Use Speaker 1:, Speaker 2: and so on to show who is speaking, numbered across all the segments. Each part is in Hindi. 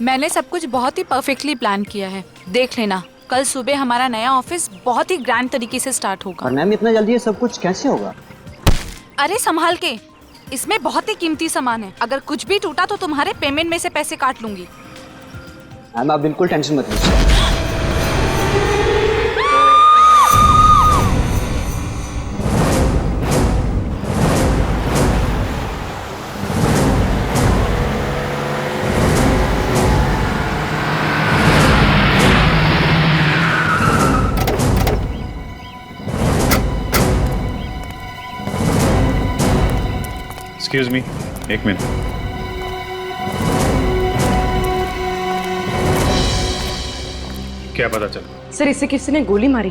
Speaker 1: मैंने सब कुछ बहुत ही परफेक्टली प्लान किया है। देख लेना, कल सुबह हमारा नया ऑफिस बहुत ही ग्रैंड तरीके से स्टार्ट होगा।
Speaker 2: और मैम इतना जल्दी ये सब कुछ कैसे होगा?
Speaker 1: अरे संभाल के, इसमें बहुत ही कीमती सामान है। अगर कुछ भी टूटा तो तुम्हारे पेमेंट में से पैसे काट लूंगी।
Speaker 2: मैम आप बिल्कुल टेंशन मत लीजिए।
Speaker 3: एक्सक्यूज मी, एक मिनट। क्या पता चला?
Speaker 4: सर इसे किसी ने गोली मारी।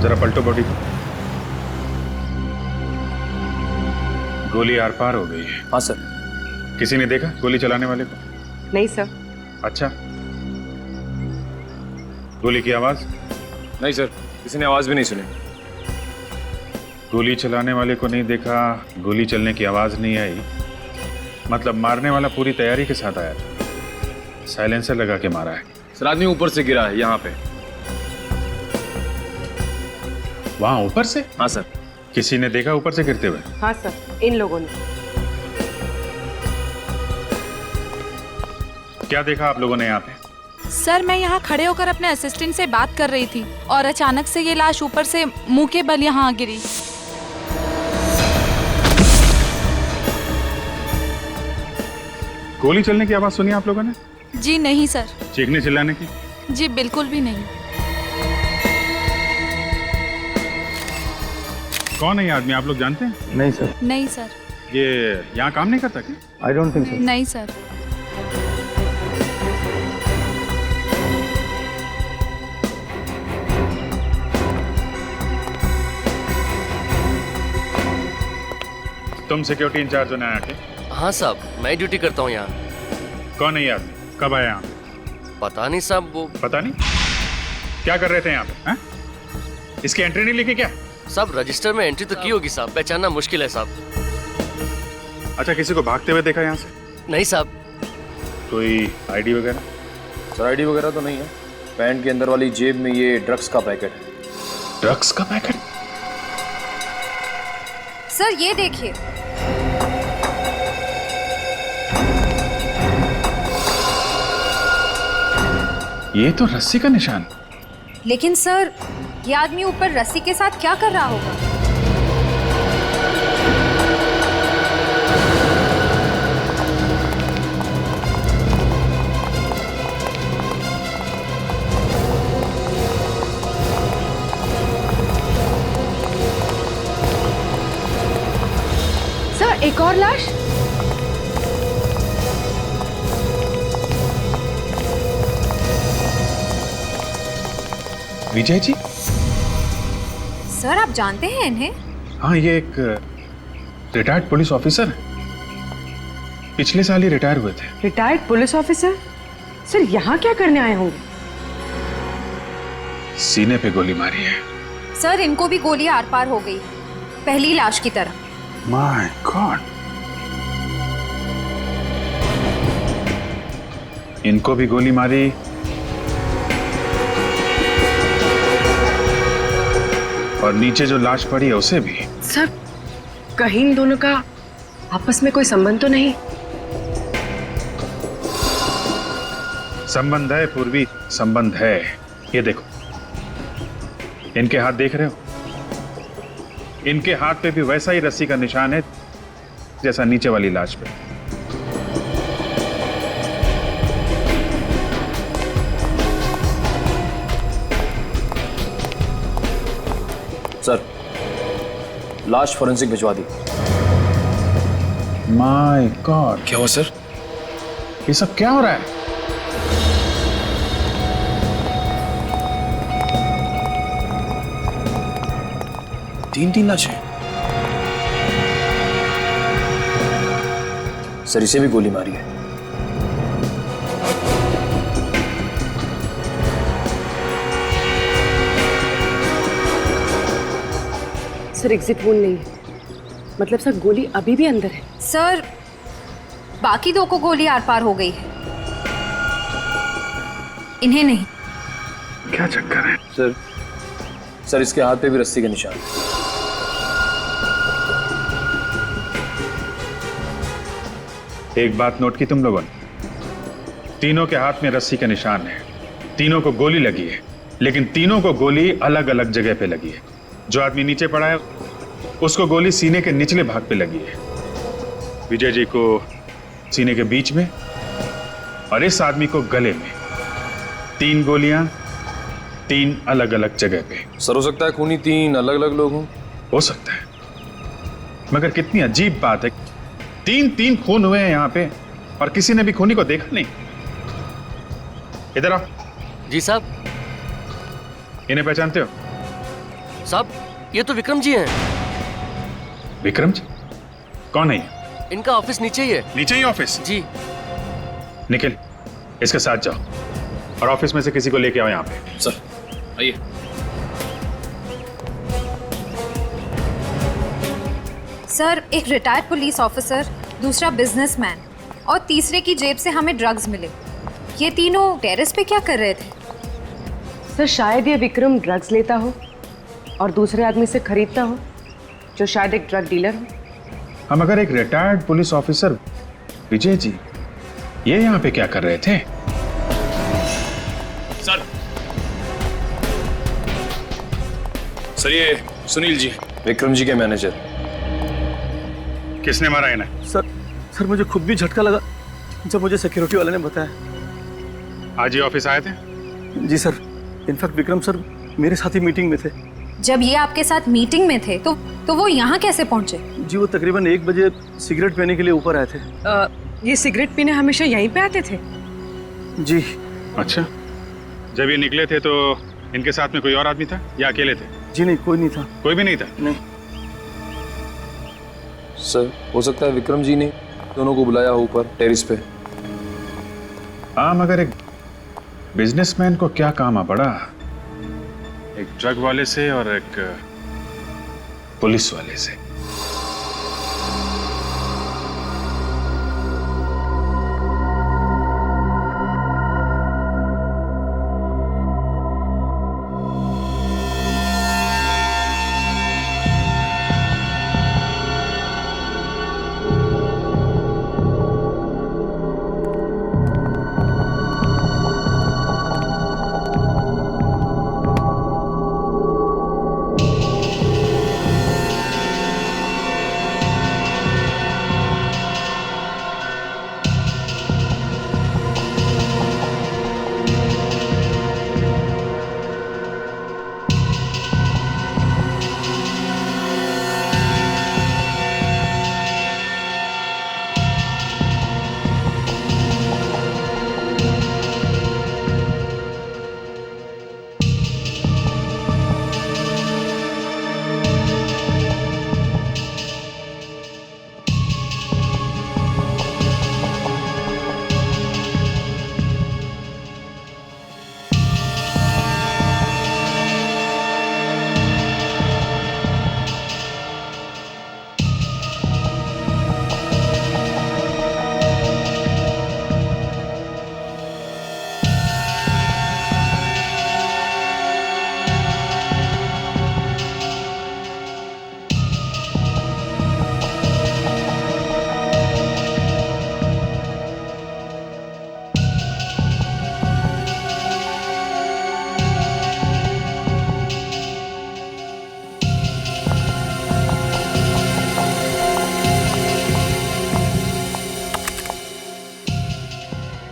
Speaker 3: जरा पलटो बॉडी को। गोली आर पार हो गई है।
Speaker 2: हाँ सर।
Speaker 3: किसी ने देखा गोली चलाने वाले को?
Speaker 4: नहीं सर।
Speaker 3: अच्छा, गोली की आवाज?
Speaker 5: नहीं सर, किसी ने आवाज भी नहीं सुनी।
Speaker 3: गोली चलाने वाले को नहीं देखा, गोली चलने की आवाज नहीं आई, मतलब मारने वाला पूरी तैयारी के साथ आया था। साइलेंसर लगा के मारा है।
Speaker 5: सर आदमी ऊपर से गिरा है यहाँ पे।
Speaker 3: वहां ऊपर से?
Speaker 5: हाँ सर।
Speaker 3: किसी ने देखा ऊपर से गिरते हुए?
Speaker 4: हाँ सर, इन लोगों ने।
Speaker 3: क्या देखा आप लोगों ने यहाँ पे?
Speaker 1: सर मैं यहाँ खड़े होकर अपने असिस्टेंट से बात कर रही थी और अचानक से ये लाश ऊपर से मुंह के बल यहाँ गिरी।
Speaker 3: गोली चलने की आवाज सुनी आप लोगों ने?
Speaker 1: जी नहीं सर।
Speaker 3: चीखने चिल्लाने की?
Speaker 1: जी बिल्कुल भी नहीं।
Speaker 3: कौन है ये आदमी, आप लोग जानते हैं?
Speaker 2: नहीं सर।
Speaker 1: नहीं सर।
Speaker 3: ये यहाँ काम नहीं करता क्या?
Speaker 2: I don't think so.
Speaker 1: नहीं सर।
Speaker 3: तुम सिक्योरिटी इंचार्ज हो नया के?
Speaker 6: हाँ साहब, मैं ड्यूटी करता हूँ यहाँ।
Speaker 3: कौन है ये आदमी, कब आया यहाँ?
Speaker 6: पता नहीं साहब, वो
Speaker 3: पता नहीं? क्या कर रहे थे यहाँ पे? हैं? इसकी एंट्री नहीं लिखी क्या?
Speaker 6: साहब रजिस्टर में एंट्री तो की होगी साहब, पहचानना मुश्किल है साहब।
Speaker 3: अच्छा, किसी को भागते हुए देखा यहाँ से?
Speaker 6: नहीं साहब।
Speaker 3: कोई आईडी वगैरह?
Speaker 5: सर आईडी वगैरह तो नहीं है। पैंट के अंदर वाली जेब में ये ड्रग्स का पैकेट है।
Speaker 3: ड्रग्स का पैकेट?
Speaker 7: सर ये देखिए।
Speaker 3: ये तो रस्सी का निशान।
Speaker 7: लेकिन सर ये आदमी ऊपर रस्सी के साथ क्या कर रहा होगा?
Speaker 4: सर एक और लाश।
Speaker 3: विजय जी?
Speaker 7: सर आप जानते हैं इन्हें?
Speaker 3: हाँ, ये एक रिटायर्ड पुलिस ऑफिसर है। पिछले साल ही रिटायर हुए थे।
Speaker 4: Retired police officer? सर यहाँ क्या करने आए होंगे?
Speaker 3: सीने पे गोली मारी है।
Speaker 7: सर इनको भी गोली आर पार हो गई, पहली लाश की तरह।
Speaker 3: माय गॉड, इनको भी गोली मारी, और नीचे जो लाश पड़ी है उसे भी।
Speaker 4: सर कहीं इन दोनों का आपस में कोई संबंध तो नहीं?
Speaker 3: संबंध है पूर्वी, संबंध है। ये देखो, इनके हाथ देख रहे हो? इनके हाथ पे भी वैसा ही रस्सी का निशान है जैसा नीचे वाली लाश पे।
Speaker 5: सर लाश फोरेंसिक भिजवा दी।
Speaker 3: माय गॉड,
Speaker 5: क्या हुआ सर?
Speaker 3: ये सब क्या हो रहा है?
Speaker 5: तीन लाशें। सर इसे भी गोली मारी है।
Speaker 4: सर एग्जिट वोन नहीं है, मतलब सर गोली अभी भी अंदर है।
Speaker 7: सर बाकी दो को गोली आर पार हो गई है। इन्हें नहीं।
Speaker 3: क्या चक्कर है?
Speaker 5: सर इसके हाथ पे भी रस्सी के निशान।
Speaker 3: एक बात नोट की तुम लोगों ने? तीनों के हाथ में रस्सी के निशान है, तीनों को गोली लगी है, लेकिन तीनों को गोली अलग अलग जगह पे लगी है। जो आदमी नीचे पड़ा है उसको गोली सीने के निचले भाग पे लगी है, विजय जी को सीने के बीच में, और इस आदमी को गले में। 3 गोलियां 3 अलग अलग जगह पे।
Speaker 5: सर हो सकता है खूनी 3 अलग अलग लोग हों।
Speaker 3: हो सकता है, मगर कितनी अजीब बात है, 3 खून हुए हैं यहाँ पे और किसी ने भी खूनी को देखा नहीं। इधर आओ।
Speaker 6: जी साहब।
Speaker 3: इन्हें पहचानते हो?
Speaker 6: साहब ये तो विक्रम जी हैं।
Speaker 3: विक्रम जी? कौन है ये?
Speaker 6: इनका ऑफिस नीचे ही है।
Speaker 3: नीचे ही ऑफिस?
Speaker 6: जी।
Speaker 3: निखिल, इसके साथ जाओ और ऑफिस में से किसी को लेके आओ यहाँ पे।
Speaker 5: सर आइए।
Speaker 7: सर, एक रिटायर्ड पुलिस ऑफिसर, दूसरा बिजनेसमैन और तीसरे की जेब से हमें ड्रग्स मिले। ये तीनों टेरेस पे क्या कर रहे थे?
Speaker 4: सर शायद ये विक्रम ड्रग्स लेता हो और दूसरे आदमी से खरीदता हो, जो शायद एक ड्रग डीलर हो।
Speaker 3: हम अगर एक retired police officer Vijay ji, ये यहाँ पे क्या कर रहे थे?
Speaker 5: सर ये सुनील जी, विक्रम जी के मैनेजर।
Speaker 3: किसने मारा इन्हें?
Speaker 8: सर मुझे खुद भी झटका लगा जब मुझे सिक्योरिटी वाले ने बताया।
Speaker 3: आज ही ऑफिस आए थे?
Speaker 8: जी सर, इनफैक्ट विक्रम सर मेरे साथ ही मीटिंग में थे।
Speaker 7: जब ये आपके साथ मीटिंग में थे तो वो यहाँ कैसे पहुँचे?
Speaker 8: जी वो तकरीबन 1 बजे सिगरेट पीने के लिए ऊपर आए थे।
Speaker 4: ये सिगरेट पीने हमेशा यहीं पे आते थे?
Speaker 8: जी।
Speaker 3: अच्छा, जब ये निकले थे तो इनके साथ में कोई और आदमी था या अकेले थे?
Speaker 8: जी नहीं, कोई नहीं था।
Speaker 3: कोई भी नहीं था?
Speaker 8: नहीं।
Speaker 5: सर हो सकता है विक्रम जी ने दोनों को बुलाया हो ऊपर टेरिस पे।
Speaker 3: हाँ, मगर एक बिजनेसमैन को क्या काम आ पड़ा, एक ड्रग वाले से और एक पुलिस वाले से।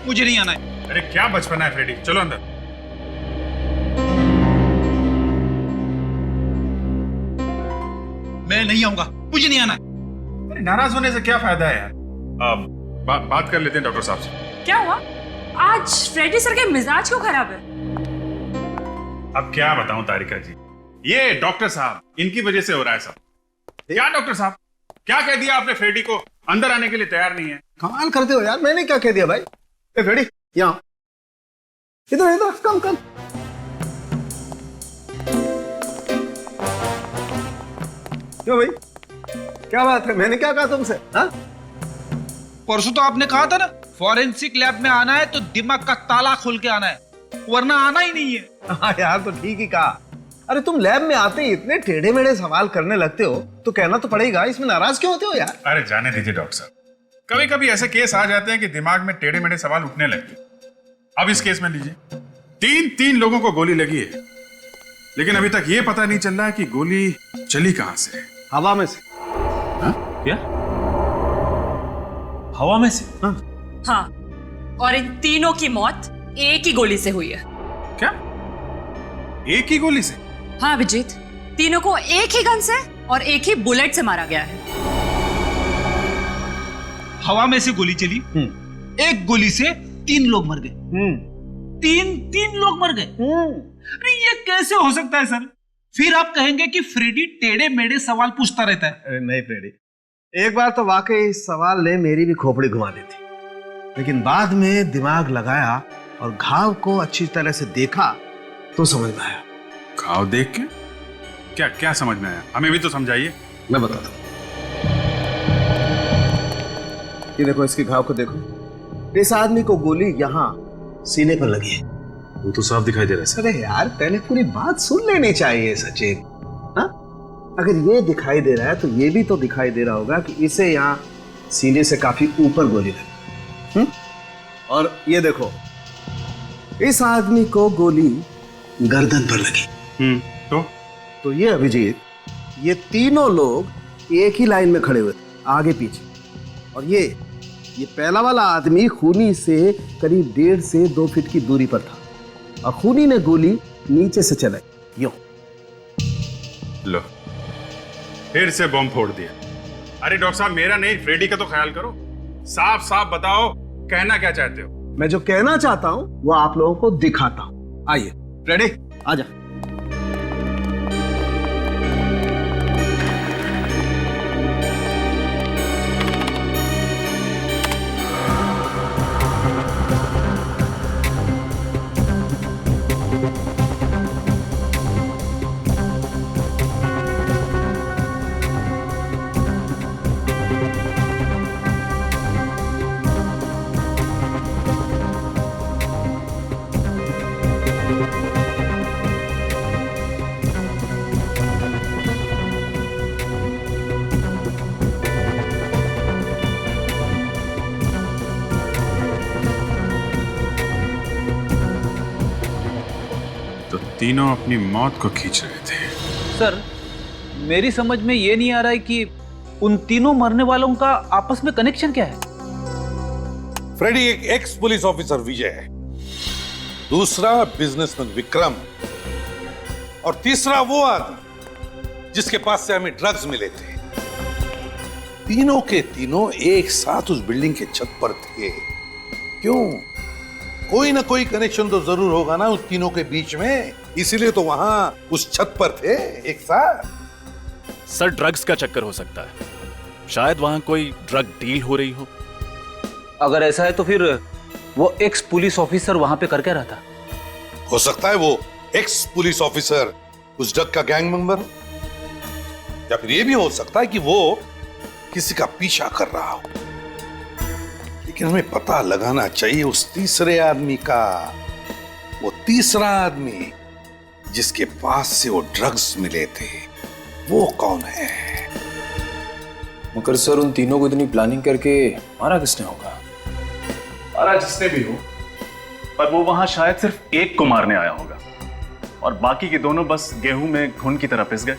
Speaker 9: मुझे नहीं आना है।
Speaker 3: अरे क्या बचपना है फ्रेडी, चलो अंदर।
Speaker 9: मैं नहीं आऊंगा, मुझे नहीं आना है।
Speaker 3: अरे नाराज होने से क्या फायदा है यार? बात कर लेते हैं डॉक्टर साहब से।
Speaker 10: क्या हुआ? आज फ्रेडी सर के मिजाज क्यों खराब है?
Speaker 3: अब क्या बताऊं तारिका जी, ये डॉक्टर साहब, इनकी वजह से हो रहा है सब। क्या डॉक्टर साहब, क्या कह दिया आपने? फ्रेडी को अंदर आने के लिए तैयार नहीं है।
Speaker 9: कमाल करते हो यार, मैंने क्या कह दिया भाई? ए फ्रेडी यहाँ इधर इधर, कम कम। क्यों भाई, क्या बात है? मैंने क्या कहा तुमसे? हाँ,
Speaker 11: परसों तो आपने कहा था ना, फॉरेंसिक लैब में आना है तो दिमाग का ताला खोल के आना है।
Speaker 9: वरना आना ही नहीं है। हाँ यार, तो ठीक ही कहा। अरे तुम लैब में आते ही इतने टेढ़े मेढ़े सवाल करने लगते हो तो कहना तो पड़ेगा, इसमें नाराज क्यों होते हो यार?
Speaker 3: अरे जाने दीजिए डॉक्टर साहब, कभी कभी ऐसे केस आ जाते हैं कि दिमाग में टेढ़े मेढ़े सवाल उठने लगते। अब इस केस में लीजिए, तीन लोगों को गोली लगी है, लेकिन अभी तक ये पता नहीं चल रहा है कि गोली चली कहां से।
Speaker 9: हवा में से।
Speaker 8: क्या? हवा में से?
Speaker 10: हाँ, और इन तीनों की मौत एक ही गोली से हुई है।
Speaker 3: क्या? एक ही गोली से?
Speaker 10: हाँ अभिजीत, तीनों को एक ही गन से और एक ही बुलेट से मारा गया है।
Speaker 11: हवा में से गोली चली, एक गोली से 3 लोग मर गए। तीन लोग मर गए। अरे ये कैसे हो सकता है सर? फिर आप कहेंगे कि फ्रेडी टेढ़े मेढ़े सवाल पूछता रहता है।
Speaker 9: अरे नहीं फ्रेडी, एक बार तो वाकई इस सवाल ने मेरी भी खोपड़ी घुमा दी थी, लेकिन बाद में दिमाग लगाया और घाव को अच्छी तरह से देखा तो समझ में आया।
Speaker 3: घाव देख के? क्या क्या समझ में आया? हमें भी तो समझाइए।
Speaker 9: मैं बताता हूँ। ये देखो, इसके घाव को देखो। इस आदमी को गोली यहाँ सीने पर लगी है।
Speaker 3: वो तो साफ दिखाई दे रहा है।
Speaker 9: अरे यार, पहले पूरी बात सुन लेनी चाहिए सचिन। हाँ, अगर ये दिखाई दे रहा है तो ये भी तो दिखाई दे रहा होगा कि इसे यहाँ सीने से काफी ऊपर गोली लगी। और ये देखो, इस आदमी को गोली गर्दन पर लगी। तो ये अभिजीत, ये तीनों लोग एक ही लाइन में खड़े हुए थे, आगे पीछे। और ये पहला वाला आदमी खूनी से करीब 1.5 से 2 फीट की दूरी पर था और खूनी ने गोली नीचे से चलाई। यूं।
Speaker 3: लो, फिर से बम फोड़ दिया। अरे डॉक्टर साहब, मेरा नहीं, फ्रेडी का तो ख्याल करो। साफ साफ बताओ, कहना क्या चाहते हो?
Speaker 9: मैं जो कहना चाहता हूं वो आप लोगों को दिखाता हूं। आइए फ्रेडी, आजा।
Speaker 3: तीनों अपनी मौत को खींच रहे थे।
Speaker 11: सर, मेरी समझ में ये नहीं आ रहा है कि उन तीनों मरने वालों का आपस में कनेक्शन क्या है।
Speaker 12: फ्रेडी एक एक्स पुलिस ऑफिसर विजय है, दूसरा बिजनेसमैन विक्रम, और तीसरा वो आदमी जिसके पास से हमें ड्रग्स मिले थे। तीनों के तीनों एक साथ उस बिल्डिंग के छत पर थे। क्यों? कोई ना कोई कनेक्शन तो जरूर होगा ना उस तीनों के बीच में, इसीलिए तो वहां उस छत पर थे एक साथ।
Speaker 13: सर, ड्रग्स का चक्कर हो सकता है, शायद वहां कोई ड्रग डील हो रही हो।
Speaker 11: अगर ऐसा है तो फिर वो एक्स पुलिस ऑफिसर वहां पे कर क्या रहा था?
Speaker 12: हो सकता है वो एक्स पुलिस ऑफिसर उस ड्रग का गैंग मेंबर हो, या फिर ये भी हो सकता है कि वो किसी का पीछा कर रहा हो। लेकिन हमें पता लगाना चाहिए उस तीसरे आदमी का, वो तीसरा आदमी जिसके पास से वो ड्रग्स मिले थे, वो कौन है?
Speaker 5: मगर सर, उन तीनों को इतनी प्लानिंग करके मारा किसने होगा?
Speaker 13: मारा जिसने भी हो, पर वो वहां शायद सिर्फ एक को मारने आया होगा और बाकी के दोनों बस गेहूं में घुन की तरह पिस गए।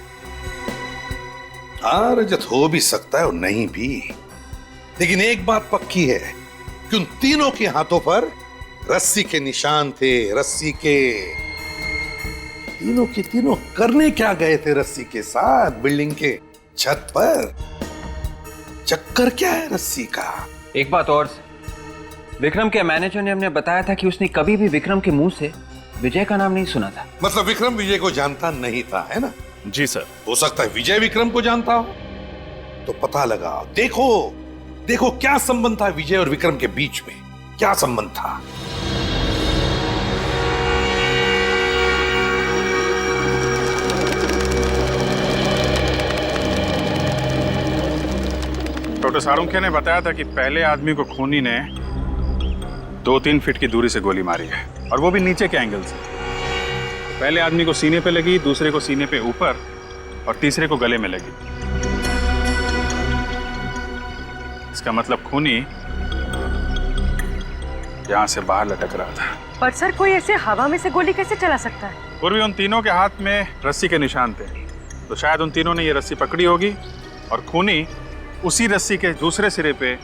Speaker 12: हाँ रजत, हो भी सकता है और नहीं भी, लेकिन एक बात पक्की है कि उन तीनों के हाथों पर रस्सी के निशान थे। रस्सी के तीनों के तीनों करने क्या गए थे रस्सी के साथ बिल्डिंग के छत पर? चक्कर क्या है रस्सी का?
Speaker 14: एक बात और, विक्रम के मैनेजर ने हमने बताया था कि उसने कभी भी विक्रम के मुंह से विजय का नाम नहीं सुना था।
Speaker 12: मतलब विक्रम विजय को जानता नहीं था, है ना?
Speaker 13: जी सर।
Speaker 12: हो सकता है विजय विक्रम को जानता हो, तो पता लगाओ। देखो देखो क्या संबंध था विजय और विक्रम के बीच में, क्या संबंध था?
Speaker 3: डॉक्टर सारुंखे ने बताया था कि पहले आदमी को खूनी ने 2-3 फीट की दूरी से गोली मारी है। और वो भी नीचे के एंगल से। पहले आदमी को सीने पे लगी, दूसरे को सीने पे ऊपर और तीसरे को गले में लगी। इसका मतलब खूनी यहां से बाहर लटक रहा था।
Speaker 4: पर सर कोई ऐसे हवा में से गोली कैसे चला सकता है?
Speaker 3: पूर्वी उन तीनों के हाथ में रस्सी के निशान थे, तो शायद उन तीनों ने ये रस्सी पकड़ी होगी और खूनी उसी रस्सी के दूसरे सिरे पे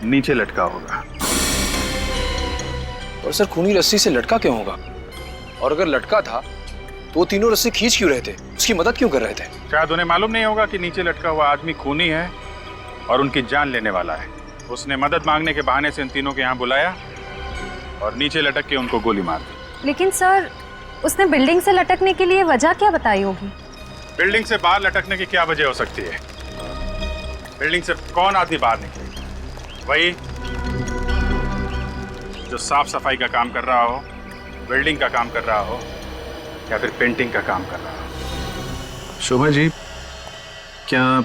Speaker 3: नीचे लटका होगा।
Speaker 5: और सर खूनी रस्सी से लटका क्यों होगा? और अगर लटका था तो वो तीनों रस्सी खींच क्यों रहे थे? उसकी मदद क्यों कर रहे थे?
Speaker 3: शायद उन्हें मालूम नहीं होगा कि नीचे लटका हुआ आदमी खूनी है और उनकी जान लेने वाला है। उसने मदद मांगने के बहाने से इन तीनों को यहाँ बुलाया और नीचे लटक के उनको गोली मार दी।
Speaker 7: लेकिन सर उसने बिल्डिंग से लटकने के लिए वजह क्या बताई होगी?
Speaker 3: बिल्डिंग से बाहर लटकने की क्या वजह हो सकती है? बिल्डिंग से कौन आदमी बाहर निकले? वही जो साफ सफाई का काम कर रहा हो, बिल्डिंग का काम कर रहा हो या फिर पेंटिंग का काम कर रहा हो।
Speaker 13: शोभा जी, क्या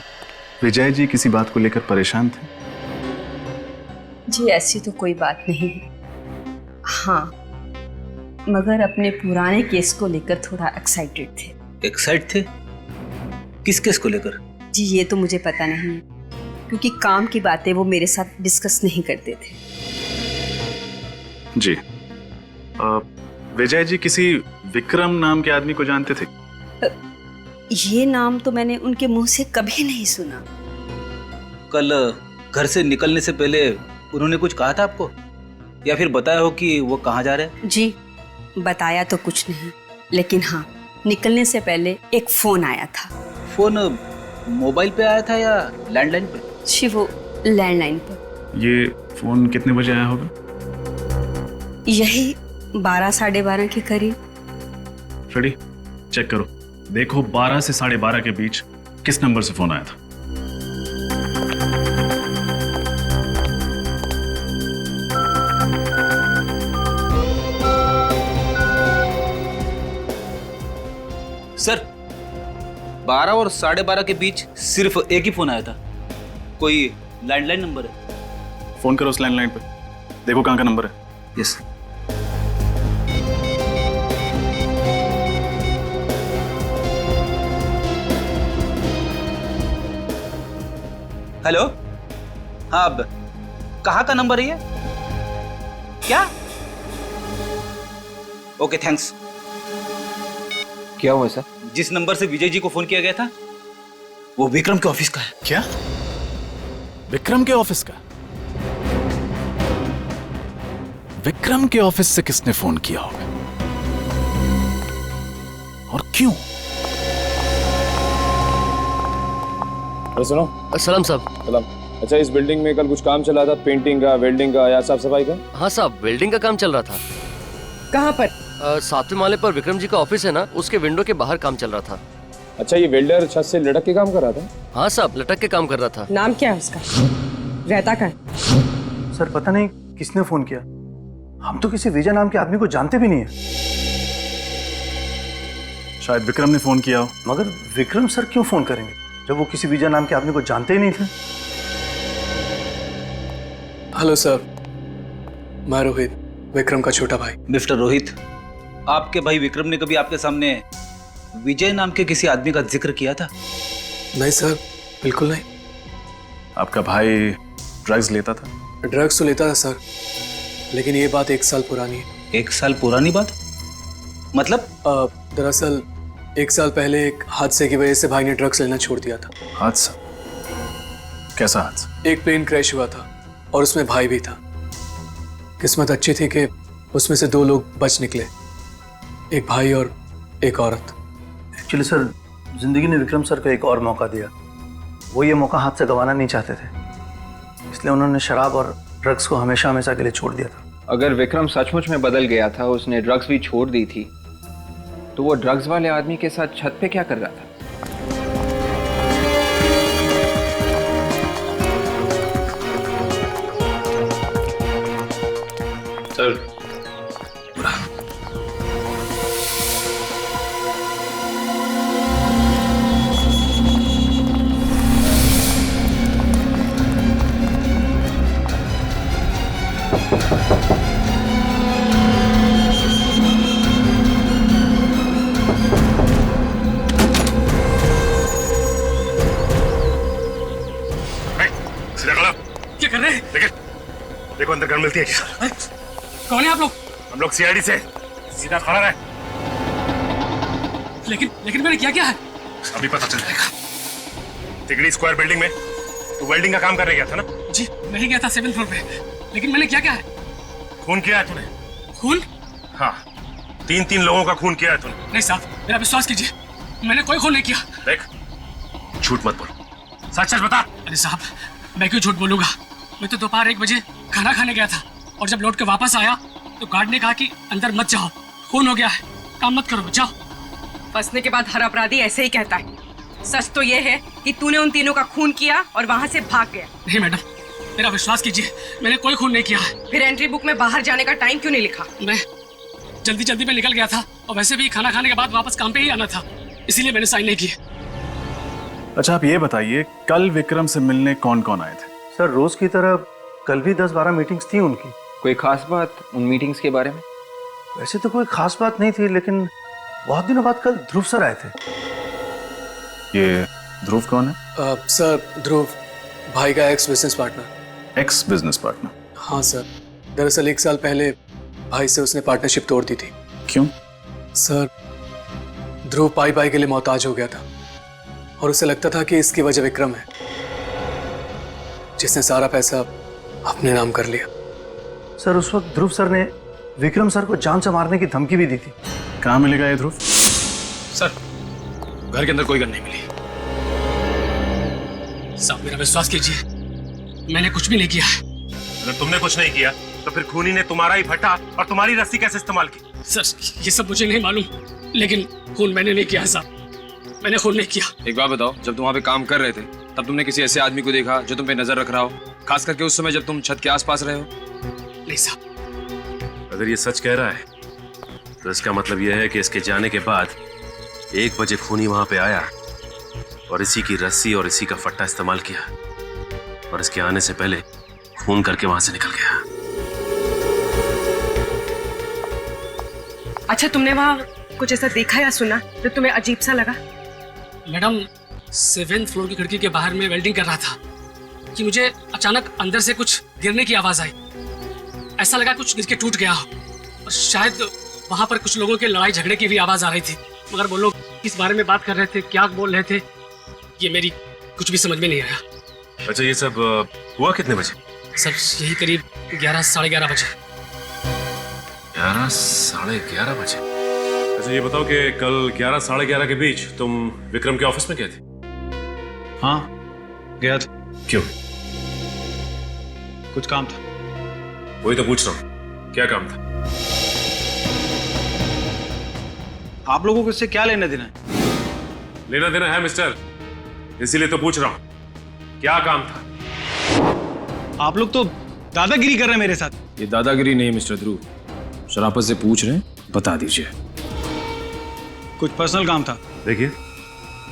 Speaker 13: विजय जी किसी बात को लेकर परेशान थे?
Speaker 10: जी ऐसी तो कोई बात नहीं है, हाँ मगर अपने पुराने केस को लेकर थोड़ा एक्साइटेड थे।
Speaker 11: एक्साइट थे? किस केस को लेकर?
Speaker 10: जी ये तो मुझे पता नहीं है, क्योंकि काम की बातें वो मेरे साथ डिस्कस नहीं करते थे।
Speaker 13: जी विजय जी किसी विक्रम नाम के आदमी को जानते थे?
Speaker 10: ये नाम तो मैंने उनके मुंह से कभी नहीं सुना।
Speaker 11: कल घर से निकलने से पहले उन्होंने कुछ कहा था आपको, या फिर बताया हो कि वो कहाँ जा रहे हैं?
Speaker 10: जी बताया तो कुछ नहीं, लेकिन हाँ निकलने से पहले एक फोन आया था।
Speaker 11: फोन मोबाइल पे आया था या लैंडलाइन पे?
Speaker 10: जी वो लैंडलाइन पर।
Speaker 13: ये फोन कितने बजे आया होगा?
Speaker 10: यही 12 साढ़े 12 के करीब।
Speaker 13: फ्रेडी चेक करो, देखो 12 से 12:30 के बीच किस नंबर से फोन आया था।
Speaker 11: सर 12 और 12:30 के बीच सिर्फ एक ही फोन आया था। कोई लैंडलाइन नंबर है?
Speaker 13: फोन करो उस लैंडलाइन पे, देखो कहाँ का नंबर है।
Speaker 11: यस। हेलो, हाँ अब कहाँ का नंबर है ये? क्या? Okay thanks.
Speaker 14: क्या हुआ सर?
Speaker 11: जिस नंबर से विजय जी को फोन किया गया था वो विक्रम के ऑफिस का है।
Speaker 13: क्या? विक्रम के ऑफिस का? विक्रम के ऑफिस से किसने फोन किया होगा और क्यों?
Speaker 5: सुनो।
Speaker 6: सलाम साहब।
Speaker 5: सलाम। अच्छा इस बिल्डिंग में कल कुछ काम चला था, पेंटिंग का, वेल्डिंग का या साफ सफाई का?
Speaker 6: हाँ साहब, वेल्डिंग का काम चल रहा था।
Speaker 4: कहाँ पर?
Speaker 6: 7वें माले पर विक्रम जी का ऑफिस है ना, उसके विंडो के बाहर काम चल रहा था।
Speaker 5: अच्छा ये वेल्डर छत से लटक के काम कर रहा था?
Speaker 6: हाँ साहब, लटक के काम कर रहा था।
Speaker 4: नाम क्या है उसका? रहता कहाँ है?
Speaker 8: सर पता नहीं किसने फोन किया, हम तो किसी विजय नाम के आदमी को जानते भी नहीं है।
Speaker 13: शायद विक्रम ने फोन किया हो।
Speaker 8: मगर विक्रम सर क्यों फोन करेंगे जब वो किसी विजय नाम के आदमी को जानते ही नहीं थे?
Speaker 15: हेलो सर, मैं रोहित, विक्रम का छोटा भाई।
Speaker 11: मिस्टर रोहित, आपके भाई विक्रम ने कभी आपके सामने विजय नाम के किसी आदमी का जिक्र किया था?
Speaker 15: नहीं सर, बिल्कुल नहीं।
Speaker 13: आपका भाई ड्रग्स लेता था?
Speaker 15: ड्रग्स तो लेता था सर, लेकिन ये बात 1 साल पुरानी है।
Speaker 11: 1 साल पुरानी बात? मतलब?
Speaker 15: दरअसल 1 साल पहले एक हादसे की वजह से भाई ने ड्रग्स लेना छोड़ दिया था।
Speaker 13: हादसा? कैसा हादसा?
Speaker 15: एक प्लेन क्रैश हुआ था और उसमें भाई भी था। किस्मत अच्छी थी कि उसमें से 2 लोग बच निकले, एक भाई और एक औरत।
Speaker 8: एक्चुअली सर जिंदगी ने विक्रम सर को एक और मौका दिया, वो ये मौका हाथ से गंवाना नहीं चाहते थे, इसलिए उन्होंने शराब और ड्रग्स को हमेशा हमेशा के लिए छोड़ दिया था।
Speaker 14: अगर विक्रम सचमुच में बदल गया था, उसने ड्रग्स भी छोड़ दी थी, तो वो ड्रग्स वाले आदमी के साथ छत पे क्या कर रहा था?
Speaker 5: सर
Speaker 13: गलती है क्या?
Speaker 11: कौन है आप लोग?
Speaker 13: हम लोग सीआईडी से। सीधा खड़ा रहे।
Speaker 11: लेकिन मैंने क्या है?
Speaker 13: अभी पता चल जाएगा। तिगड़ी स्क्वायर बिल्डिंग में तू वेल्डिंग का काम करने गया था ना?
Speaker 11: जी मैं ही गया था 7th फ्लोर पे, लेकिन मैंने क्या है?
Speaker 13: खून किया है तूने?
Speaker 11: खून?
Speaker 13: हाँ, 3 लोगों का खून किया है तूने।
Speaker 11: नहीं साहब, मेरा विश्वास कीजिए, मैंने कोई खून नहीं किया।
Speaker 13: देख, झूठ मत बोल, सच सच बता।
Speaker 11: अरे साहब, मैं क्यों झूठ बोलूंगा? मैं तो दोपहर 1 बजे खाना खाने गया था और जब लौट के वापस आया तो गार्ड ने कहा कि अंदर मत जाओ, खून हो गया है, काम मत करो, जाओ।
Speaker 4: फंसने के बाद हर अपराधी ऐसे ही कहता है। सच तो ये है कि तूने उन तीनों का खून किया और वहाँ से भाग गया।
Speaker 11: नहीं मैडम, मेरा विश्वास कीजिए, मैंने कोई खून नहीं किया है।
Speaker 4: फिर एंट्री बुक में बाहर जाने का टाइम क्यों नहीं लिखा?
Speaker 11: मैं जल्दी में निकल गया था और वैसे भी खाना खाने के बाद वापस काम पे ही आना था, इसीलिए मैंने साइन नहीं किए।
Speaker 13: अच्छा आप ये बताइए, कल विक्रम से मिलने कौन कौन आए थे?
Speaker 8: सर रोज की तरह कल भी 10-12 मीटिंग्स थी उनकी।
Speaker 14: कोई खास बात उन मीटिंग्स के बारे में?
Speaker 8: वैसे तो कोई खास बात नहीं थी, लेकिन बहुत दिनों बाद कल ध्रुव सर आए थे।
Speaker 13: ये ध्रुव कौन है?
Speaker 15: सर ध्रुव भाई का x business partner.
Speaker 13: X business partner?
Speaker 15: हाँ सर, दरअसल 1 साल पहले भाई से उसने पार्टनरशिप तोड़ दी थी।
Speaker 13: क्यों?
Speaker 15: सर ध्रुव पाई के लिए मोहताज हो गया था और उसे लगता था कि इसकी वजह विक्रम है, जिसने सारा पैसा अपने नाम कर लिया।
Speaker 8: सर उस वक्त ध्रुव सर ने विक्रम सर को जान से मारने की धमकी भी दी थी।
Speaker 13: कहाँ मिलेगा ये ध्रुव?
Speaker 11: सर घर के अंदर कोई गन नहीं मिली। साहब मेरा विश्वास कीजिए, मैंने कुछ भी नहीं किया है।
Speaker 13: अगर तुमने कुछ नहीं किया तो फिर खूनी ने तुम्हारा ही भट्टा और तुम्हारी रस्सी कैसे इस्तेमाल की?
Speaker 11: सर ये सब मुझे नहीं मालूम, लेकिन खून मैंने नहीं किया है साहब, मैंने खून नहीं किया।
Speaker 5: एक बात बताओ, जब तुम वहाँ पे काम कर रहे थे तब तुमने किसी ऐसे आदमी को देखा जो तुम पे नजर रख रहा हो, खास करके उस समय जब तुम छत के आसपास रहे हो?
Speaker 11: नहीं साहब।
Speaker 16: अगर ये सच कह रहा है तो इसका मतलब यह है कि इसके जाने के बाद 1 बजे खूनी वहां पे आया और इसी की रस्सी और इसी का फट्टा इस्तेमाल किया और इसके आने से पहले खून करके वहां से निकल गया।
Speaker 4: अच्छा तुमने वहाँ कुछ ऐसा देखा या सुना जो तुम्हें अजीब सा लगा?
Speaker 11: मैडम 7th फ्लोर की खिड़की के बाहर में वेल्डिंग कर रहा था कि मुझे अचानक अंदर से कुछ गिरने की आवाज आई। ऐसा लगा कुछ गिर के टूट गया हो और शायद वहां पर कुछ लोगों के लड़ाई झगड़े की भी आवाज आ रही थी, मगर वो लोग किस बारे में बात कर रहे थे, क्या बोल रहे थे, ये मेरी कुछ भी समझ में नहीं आया।
Speaker 16: अच्छा ये सब हुआ कितने बजे?
Speaker 11: सर यही करीब 11 साढ़े 11 बजे।
Speaker 16: 11 साढ़े 11 बजे? अच्छा ये बताओ कि कल 11 साढ़े 11 के बीच तुम विक्रम के ऑफिस में गए थे?
Speaker 11: हाँ गया था।
Speaker 16: क्यों?
Speaker 11: कुछ काम था।
Speaker 16: वही तो पूछ रहा हूँ, क्या काम था?
Speaker 11: आप लोगों को इससे क्या लेना देना है?
Speaker 16: लेना देना है मिस्टर, इसीलिए तो पूछ रहा हूँ, क्या काम था?
Speaker 11: आप लोग तो दादागिरी कर रहे हैं मेरे साथ।
Speaker 5: ये दादागिरी नहीं मिस्टर ध्रुव, शराफत से पूछ रहे हैं, बता दीजिए।
Speaker 11: कुछ पर्सनल काम था।
Speaker 16: देखिए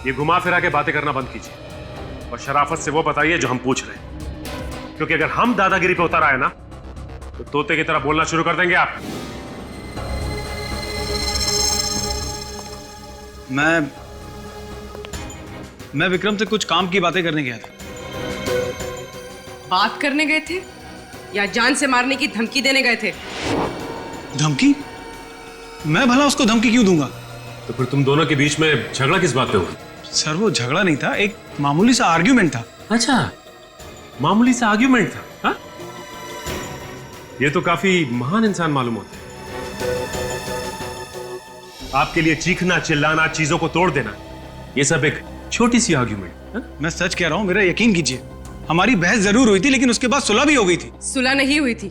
Speaker 16: ये घुमा फिरा के बातें करना बंद कीजिए और शराफत से वो बताइए जो हम पूछ रहे हैं, क्योंकि अगर हम दादागिरी पे उतर आए ना तो तोते की तरह बोलना शुरू कर देंगे आप।
Speaker 11: मैं विक्रम से कुछ काम की बातें करने गया था।
Speaker 4: बात करने गए थे या जान से मारने की धमकी देने गए थे?
Speaker 11: धमकी? मैं भला उसको धमकी क्यों दूंगा?
Speaker 16: तो फिर तुम दोनों के बीच में झगड़ा किस बात पे हुआ?
Speaker 11: सर वो झगड़ा नहीं था, एक मामूली सा आर्ग्यूमेंट था।
Speaker 16: अच्छा मामूली सा आर्ग्यूमेंट था? हा? ये तो काफी महान इंसान मालूम होता है। आपके लिए चीखना चिल्लाना, चीजों को तोड़ देना, ये सब एक छोटी सी आर्ग्यूमेंट।
Speaker 11: मैं सच कह रहा हूं, मेरा यकीन कीजिए, हमारी बहस जरूर हुई थी लेकिन उसके बाद सुलह भी हो गई थी।
Speaker 4: सुलह नहीं हुई थी,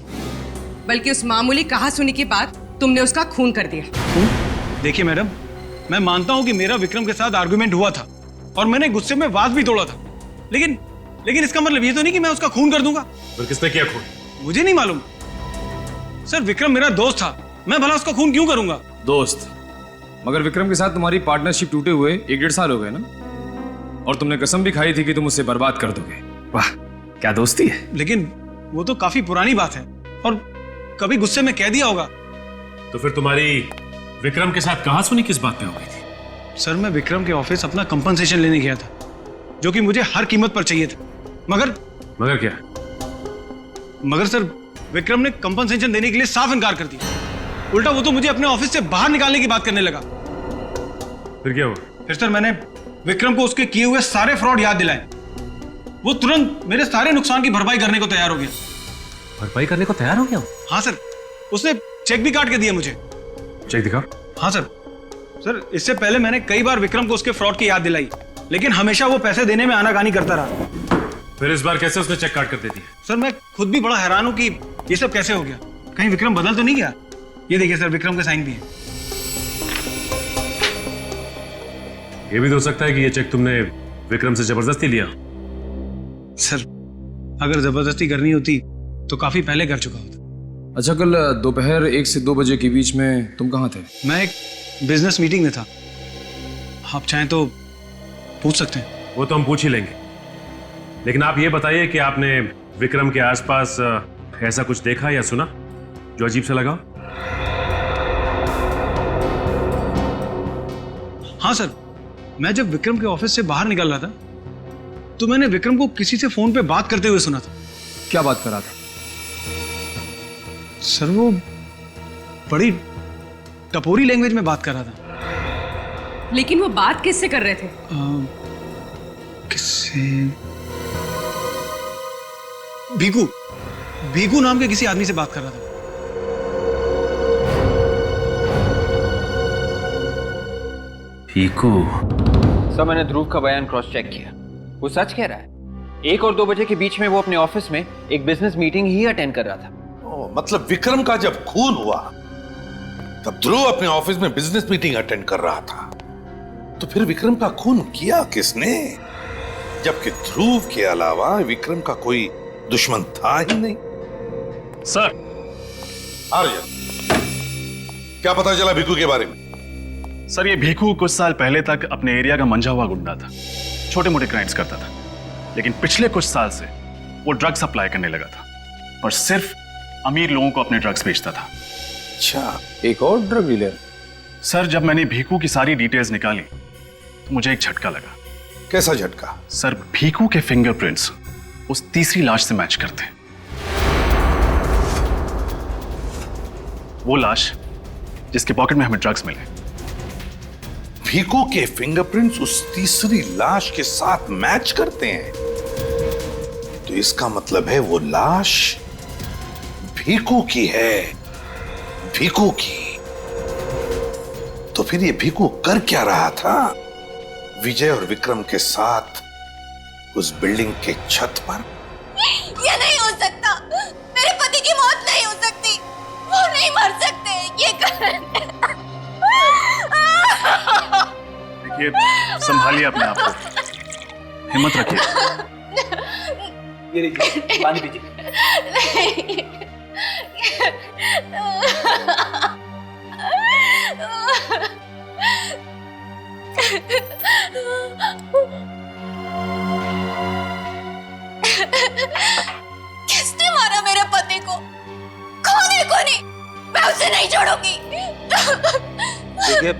Speaker 4: बल्कि उस मामूली कहा सुनी के बाद तुमने उसका खून कर दिया।
Speaker 11: देखिए मैडम, मैं मानता हूं कि मेरा विक्रम के साथ आर्गुमेंट हुआ था और मैंने गुस्से में वाद भी तोड़ा था, लेकिन इसका मतलब ये तो नहीं कि मैं उसका खून कर दूंगा।
Speaker 16: फिर किसने किया खून?
Speaker 11: मुझे नहीं मालूम सर, विक्रम मेरा दोस्त था, मैं भला उसका खून क्यों करूंगा?
Speaker 5: दोस्त? मगर विक्रम के साथ तुम्हारी पार्टनरशिप टूटे हुए 1-1.5 साल हो गए ना, और तुमने कसम भी खाई थी कि तुम उसे बर्बाद कर दोगे। वाह क्या दोस्ती है।
Speaker 11: लेकिन वो तो काफी पुरानी बात है और कभी गुस्से में कह दिया होगा।
Speaker 16: तो फिर तुम्हारी विक्रम के साथ कहां सुनी किस बात पे हो गई थी?
Speaker 11: सर मैं विक्रम के ऑफिस अपना कंपनसेशन लेने गया था, जो कि मुझे हर कीमत पर चाहिए था, मगर
Speaker 16: क्या?
Speaker 11: मगर सर विक्रम ने कंपनसेशन देने के लिए साफ इनकार कर दिया। उल्टा वो तो मुझे अपने ऑफिस से बाहर निकालने की बात करने लगा।
Speaker 3: फिर क्या हुआ?
Speaker 11: फिर सर मैंने विक्रम को उसके किए हुए सारे फ्रॉड याद दिलाए। वो तुरंत मेरे सारे नुकसान की भरपाई करने को तैयार हो गया।
Speaker 5: भरपाई करने को तैयार हो गया?
Speaker 11: हाँ सर, उसने चेक भी काट के दिया मुझे।
Speaker 5: चेक दिखाओ।
Speaker 11: हाँ सर। सर इससे पहले मैंने कई बार विक्रम को उसके फ्रॉड की याद दिलाई, लेकिन हमेशा वो पैसे देने में आनाकानी करता रहा।
Speaker 5: फिर इस बार कैसे उसने चेक काट कर दे दिया?
Speaker 11: सर मैं खुद भी बड़ा हैरान हूं कि ये सब कैसे हो गया। कहीं विक्रम बदल तो नहीं गया? ये देखिए सर, विक्रम के साइन भी है।
Speaker 5: ये भी तो हो सकता है कि ये चेक तुमने विक्रम से जबरदस्ती लिया।
Speaker 11: सर अगर जबरदस्ती करनी होती तो काफी पहले कर चुका होता।
Speaker 5: अच्छा, कल दोपहर 1 से 2 बजे के बीच में तुम कहाँ थे?
Speaker 11: मैं एक बिजनेस मीटिंग में था। आप चाहें तो पूछ सकते हैं।
Speaker 5: वो तो हम पूछ ही लेंगे, लेकिन आप ये बताइए कि आपने विक्रम के आसपास ऐसा कुछ देखा या सुना जो अजीब सा लगा?
Speaker 11: हाँ सर, मैं जब विक्रम के ऑफिस से बाहर निकल रहा था तो मैंने विक्रम को किसी से फोन पे बात करते हुए सुना था।
Speaker 5: क्या बात कर रहा था?
Speaker 11: सर वो बड़ी टपोरी लैंग्वेज में बात कर रहा था।
Speaker 4: लेकिन वो बात किससे कर रहे थे?
Speaker 11: किससे? भीकू, भीकू नाम के किसी आदमी से बात कर रहा था।
Speaker 16: भीकू?
Speaker 14: सर मैंने ध्रुव का बयान क्रॉस चेक किया, वो सच कह रहा है। 1 और 2 बजे के बीच में वो अपने ऑफिस में एक बिजनेस मीटिंग ही अटेंड कर रहा था।
Speaker 12: मतलब विक्रम का जब खून हुआ तब ध्रुव अपने ऑफिस में बिजनेस मीटिंग अटेंड कर रहा था, तो फिर विक्रम का खून किया किसने? जबकि ध्रुव के अलावा विक्रम का कोई दुश्मन था ही नहीं।
Speaker 13: सर।
Speaker 12: आर्यन, क्या पता चला भीकू के बारे में?
Speaker 13: सर ये भीकू कुछ साल पहले तक अपने एरिया का मंझा हुआ गुंडा था, छोटे मोटे क्राइम्स करता था, लेकिन पिछले कुछ साल से वो ड्रग सप्लाई करने लगा था और सिर्फ अमीर लोगों को अपने ड्रग्स बेचता था।
Speaker 12: अच्छा,
Speaker 5: एक और ड्रग डीलर?
Speaker 13: सर जब मैंने भीकू की सारी डिटेल्स निकाली तो मुझे एक झटका लगा।
Speaker 12: कैसा झटका?
Speaker 13: सर भीकू के फिंगरप्रिंट्स उस तीसरी लाश से मैच करते हैं। वो लाश जिसके पॉकेट में हमें ड्रग्स मिले।
Speaker 12: भीकू के फिंगरप्रिंट्स उस तीसरी लाश के साथ मैच करते हैं, तो इसका मतलब है वो लाश भीकू की है। भीकू की। तो फिर ये भीकू कर क्या रहा था विजय और विक्रम के साथ उस बिल्डिंग के छत पर?
Speaker 17: ये नहीं हो सकता। मेरे पति की मौत नहीं हो सकती। वो नहीं मर सकते। ये
Speaker 13: देखिए, संभालिए अपने आप को, हिम्मत रखिए।
Speaker 2: ये लीजिए, पानी पीजिए।
Speaker 17: किसने मारा मेरे पति को? कौन है? कौन है? मैं उसे नहीं छोड़ूंगी।
Speaker 2: देखिए,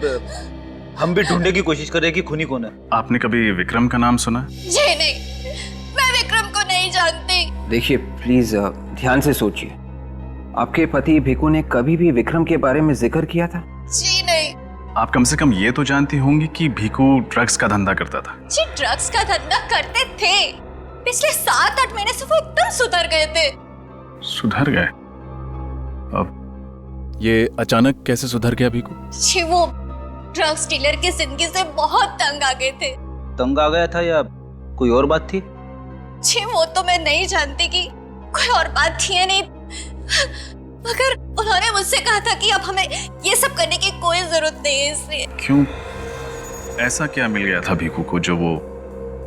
Speaker 2: हम भी ढूंढने की कोशिश कर रहे हैं कि खूनी कौन है।
Speaker 13: आपने कभी विक्रम का नाम सुना?
Speaker 17: जी नहीं, मैं विक्रम को नहीं जानती।
Speaker 14: देखिए प्लीज ध्यान से सोचिए, आपके पति भीकू ने कभी भी विक्रम के बारे में जिक्र किया था?
Speaker 17: जी नहीं।
Speaker 13: आप कम से कम ये तो जानती होंगी कि भीकू ड्रग्स का धंधा करता था।
Speaker 17: जी ड्रग्स का धंधा करते थे। पिछले 7-8 महीने से वो एकदम सुधर गए थे।
Speaker 13: सुधर गए? अब
Speaker 18: ये अचानक कैसे सुधर गया भीकू?
Speaker 17: जी वो ड्रग्स डीलर की जिंदगी से बहुत तंग आ गए थे।
Speaker 2: तंग आ गया था या कोई और बात थी?
Speaker 17: जी वो तो मैं नहीं जानती कि कोई और बात थी या नहीं, मगर उन्होंने मुझसे कहा था कि अब हमें ये सब करने की कोई जरूरत नहीं है। इसलिए
Speaker 13: क्यों? ऐसा क्या मिल गया था भीकू को जो वो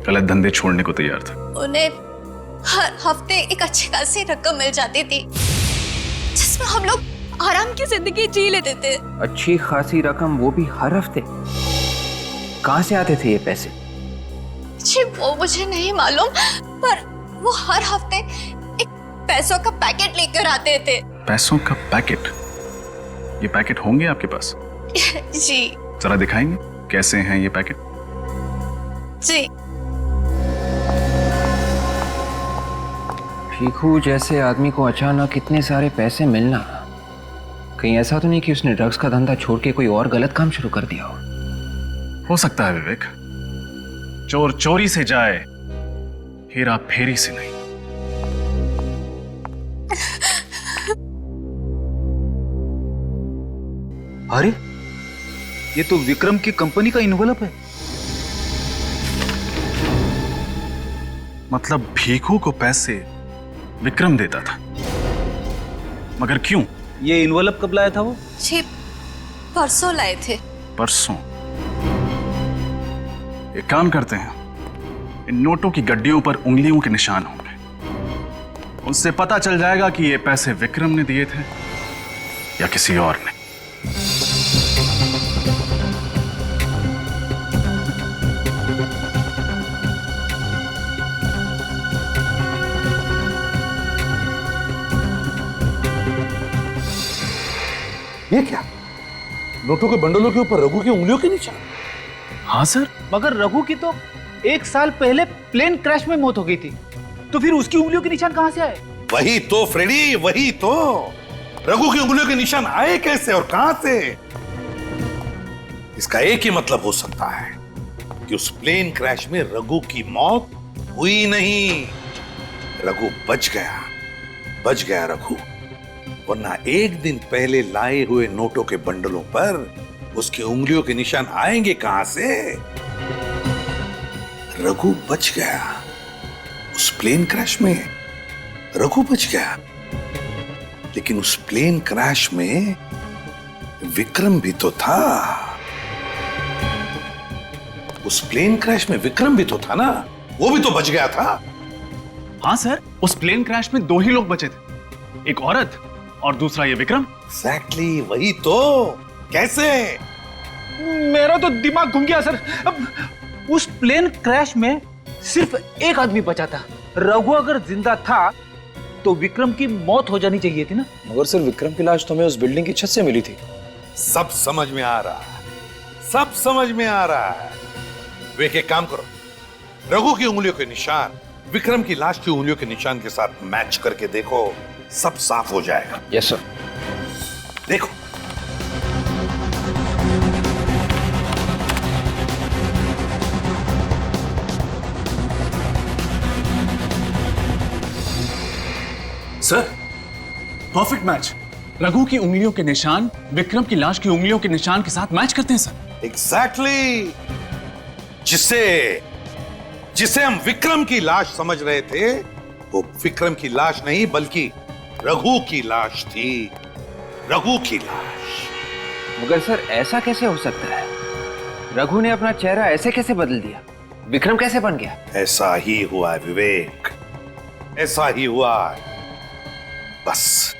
Speaker 13: गलत धंधे छोड़ने को तैयार था?
Speaker 17: उन्हें हर हफ्ते एक अच्छी खासी रकम मिल जाती थी जिसमें हम लोग आराम की जिंदगी जी लेते थे।
Speaker 14: अच्छी खासी रकम, वो भी हर हफ्ते? कहाँ से आते थे ये पैसे?
Speaker 17: जी वो मुझे नहीं मालूम, पर वो हर हफ्ते एक पैसों का पैकेट लेकर आते थे।
Speaker 13: पैसों का पैकेट? ये पैकेट होंगे आपके पास?
Speaker 17: जी।
Speaker 13: जरा दिखाएंगे कैसे हैं ये पैकेट?
Speaker 17: जी।
Speaker 14: भीखू जैसे आदमी को अचानक इतने सारे पैसे मिलना, कहीं ऐसा तो नहीं कि उसने ड्रग्स का धंधा छोड़ के कोई और गलत काम शुरू कर दिया
Speaker 13: हो सकता है विवेक, चोर चोरी से जाए, हेरा फेरी से नहीं।
Speaker 11: अरे ये तो विक्रम की कंपनी का इन्वेलप है।
Speaker 13: मतलब भीखू को पैसे विक्रम देता था, मगर क्यों?
Speaker 11: ये इन्वेलप कब लाया था वो?
Speaker 17: जी परसों लाए थे।
Speaker 13: परसों? एक काम करते हैं, इन नोटों की गड्डियों पर उंगलियों के निशान होंगे, उनसे पता चल जाएगा कि ये पैसे विक्रम ने दिए थे या किसी और ने।
Speaker 12: ये क्या? नोटों के बंडलों के ऊपर रघु की उंगलियों के निशान?
Speaker 13: हाँ सर।
Speaker 11: मगर रघु की तो 1 साल पहले प्लेन क्रैश में मौत हो गई थी, तो फिर उसकी उंगलियों के निशान कहां से आए?
Speaker 12: वही तो फ्रेडी, वही तो। रघु की उंगलियों के निशान आए कैसे और कहां से? इसका एक ही मतलब हो सकता है कि उस प्लेन क्रैश में रघु की मौत हुई नहीं, रघु बच गया रघु। वरना एक दिन पहले लाए हुए नोटों के बंडलों पर उसकी उंगलियों के निशान आएंगे कहां से? रघु बच गया उस प्लेन क्रैश में, रघु बच गया। लेकिन उस प्लेन क्रैश में विक्रम भी तो था। उस प्लेन क्रैश में विक्रम भी तो था ना, वो भी तो बच गया था।
Speaker 13: हाँ सर, उस प्लेन क्रैश में 2 ही लोग बचे थे, एक औरत और दूसरा ये विक्रम।
Speaker 12: एग्जैक्टली, वही तो। कैसे?
Speaker 11: मेरा तो दिमाग घूम गया सर। अब उस प्लेन क्रैश में सिर्फ एक आदमी बचा था। रघु अगर जिंदा था तो विक्रम की मौत हो जानी चाहिए थी ना।
Speaker 5: मगर सर विक्रम की लाश तो हमें उस बिल्डिंग की छत से मिली थी।
Speaker 12: सब समझ में आ रहा है, सब समझ में आ रहा है। वे एक काम करो, रघु की उंगलियों के निशान विक्रम की लाश की उंगलियों के निशान के साथ मैच करके देखो, सब साफ हो जाएगा।
Speaker 5: Yes sir.
Speaker 12: देखो,
Speaker 13: सर परफेक्ट मैच। रघु की उंगलियों के निशान विक्रम की लाश की उंगलियों के निशान के साथ मैच करते हैं सर।
Speaker 12: एग्जैक्टली। जिसे हम विक्रम की लाश समझ रहे थे, वो विक्रम की लाश नहीं बल्कि रघु की लाश थी, रघु की लाश।
Speaker 14: मगर सर ऐसा कैसे हो सकता है? रघु ने अपना चेहरा ऐसे कैसे बदल दिया? विक्रम कैसे बन गया?
Speaker 12: ऐसा ही हुआ है विवेक, ऐसा ही हुआ है। बस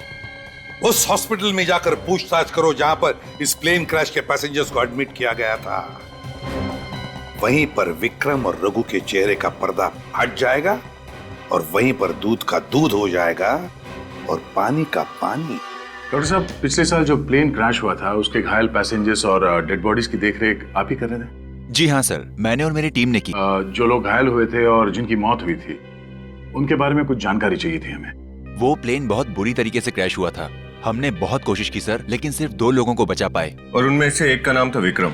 Speaker 12: उस हॉस्पिटल में जाकर पूछताछ करो जहां पर इस प्लेन क्रैश के पैसेंजर्स को एडमिट किया गया था। वहीं पर विक्रम और रघु के चेहरे का पर्दा हट जाएगा और वहीं पर दूध का दूध हो जाएगा और पानी का पानी।
Speaker 3: डॉक्टर साहब, पिछले साल जो प्लेन क्रैश हुआ था उसके घायल पैसेंजर्स और डेड बॉडीज की देखरेख आप ही कर रहे थे?
Speaker 18: जी हाँ सर, मैंने और मेरी टीम ने की।
Speaker 3: जो लोग घायल हुए थे और जिनकी मौत हुई थी, उनके बारे में कुछ जानकारी चाहिए थी हमें।
Speaker 18: वो प्लेन बहुत बुरी तरीके से क्रैश हुआ था। हमने बहुत कोशिश की सर, लेकिन सिर्फ 2 लोगों को बचा पाए।
Speaker 19: और उनमें से एक का नाम था विक्रम।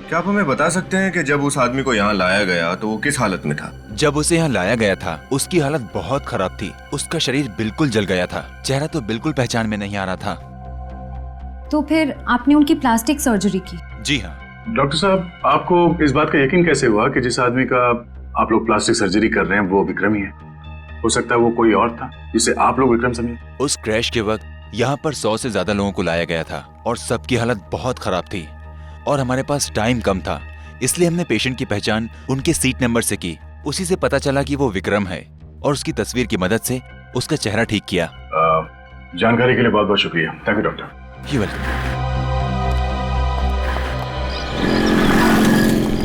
Speaker 19: क्या आप हमें बता सकते हैं कि जब उस आदमी को यहाँ लाया गया तो वो किस हालत में था?
Speaker 18: जब उसे यहाँ लाया गया था उसकी हालत बहुत खराब थी। उसका शरीर बिल्कुल जल गया था, चेहरा तो बिल्कुल पहचान में नहीं आ रहा था।
Speaker 7: तो फिर आपने उनकी प्लास्टिक सर्जरी की?
Speaker 18: जी हाँ।
Speaker 3: डॉक्टर साहब, आपको इस बात का यकीन कैसे हुआ कि जिस आदमी का आप लोग प्लास्टिक सर्जरी कर रहे हैं वो विक्रम ही है? हो सकता है वो कोई और था जिसे आप लोग विक्रम समझे।
Speaker 18: उस क्रैश के वक्त यहाँ पर 100 से ज्यादा लोगों को लाया गया था और सबकी हालत बहुत खराब थी और हमारे पास टाइम कम था, इसलिए हमने पेशेंट की पहचान उनके सीट नंबर से की। उसी से पता चला कि वो विक्रम है और उसकी तस्वीर की मदद से उसका चेहरा ठीक किया।
Speaker 3: जानकारी के लिए बहुत बहुत शुक्रिया। Thank you doctor.
Speaker 18: You welcome.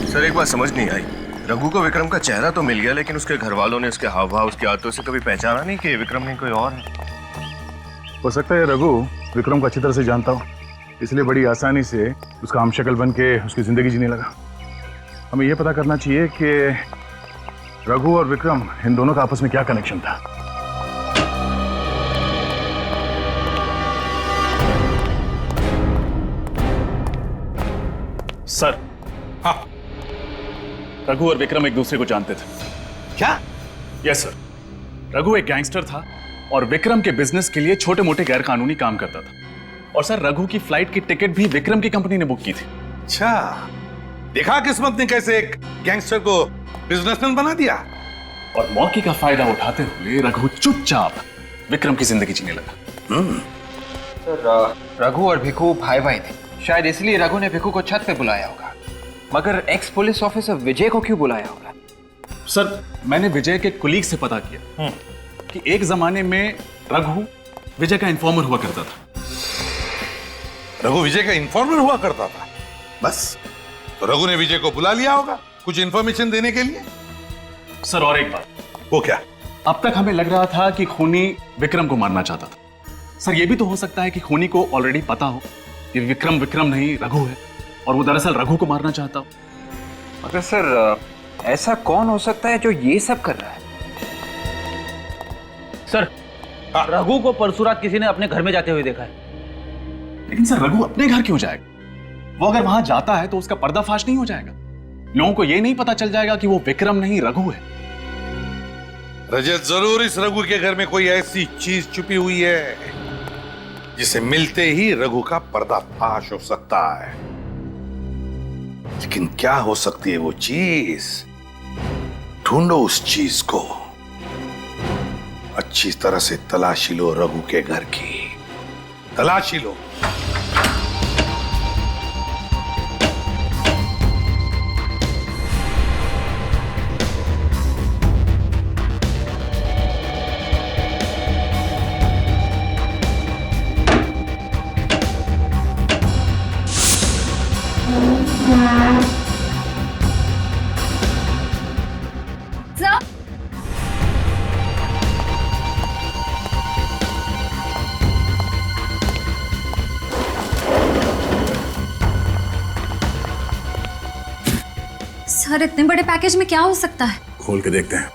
Speaker 19: Sir एक बात समझ नहीं आई, रघु को विक्रम का चेहरा तो मिल गया, लेकिन उसके घर वालों ने उसके हाव भाव, उसकी आदतों से कभी पहचाना नहीं कि विक्रम नहीं कोई और है।
Speaker 3: हो सकता है रघु विक्रम को अच्छी तरह से जानता हो, इसलिए बड़ी आसानी से उसका हमशक्ल बन के उसकी जिंदगी जीने लगा। हमें यह पता करना चाहिए कि रघु और विक्रम इन दोनों का आपस में क्या कनेक्शन था।
Speaker 13: सर, हाँ, रघु और विक्रम एक दूसरे को जानते थे।
Speaker 9: क्या?
Speaker 13: यस सर, रघु एक गैंगस्टर था और विक्रम के बिजनेस के लिए छोटे मोटे गैर कानूनी काम करता था। और सर, रघु की फ्लाइट की टिकट भी विक्रम की कंपनी ने बुक की थी।
Speaker 12: अच्छा, देखा किस्मत ने कैसे एक गैंगस्टर को बिजनेसमैन बना दिया।
Speaker 13: और मौके का फायदा उठाते हुए रघु चुपचाप विक्रम की जिंदगी जीने लगा।
Speaker 14: सर, रघु और भिखू भाई भाई थे, शायद इसलिए रघु ने भिखू को छत पे बुलाया होगा। मगर एक्स पुलिस ऑफिसर विजय को क्यों बुलाया होगा?
Speaker 13: सर, मैंने विजय के कुलीग से पता किया कि एक जमाने में रघु विजय का इन्फॉर्मर हुआ करता था।
Speaker 12: रघु विजय का इन्फॉर्मर हुआ करता था? बस, तो रघु ने विजय को बुला लिया होगा कुछ इन्फॉर्मेशन देने के लिए।
Speaker 13: सर, और एक बात।
Speaker 12: वो क्या?
Speaker 13: अब तक हमें लग रहा था कि खूनी विक्रम को मारना चाहता था। सर, यह भी तो हो सकता है कि खूनी को ऑलरेडी पता हो कि विक्रम नहीं रघु है और वो दरअसल रघु को मारना चाहता हो।
Speaker 14: मगर सर, ऐसा कौन हो सकता है जो ये सब कर रहा है?
Speaker 11: सर, रघु को परसों रात किसी ने अपने घर में जाते हुए देखा है।
Speaker 13: लेकिन सर, रघु अपने घर क्यों जाएगा? वो अगर वहां जाता है तो उसका पर्दाफाश नहीं हो जाएगा? लोगों को यह नहीं पता चल जाएगा कि वो विक्रम नहीं रघु है?
Speaker 12: रजत, जरूर इस रघु के घर में कोई ऐसी चीज छुपी हुई है जिसे मिलते ही रघु का पर्दाफाश हो सकता है। लेकिन क्या हो सकती है वो चीज? ढूंढो उस चीज को, अच्छी तरह से तलाशी लो रघु के घर की, तलाशी लो।
Speaker 7: सर, इतने बड़े पैकेज में क्या हो सकता है?
Speaker 13: खोल के देखते हैं।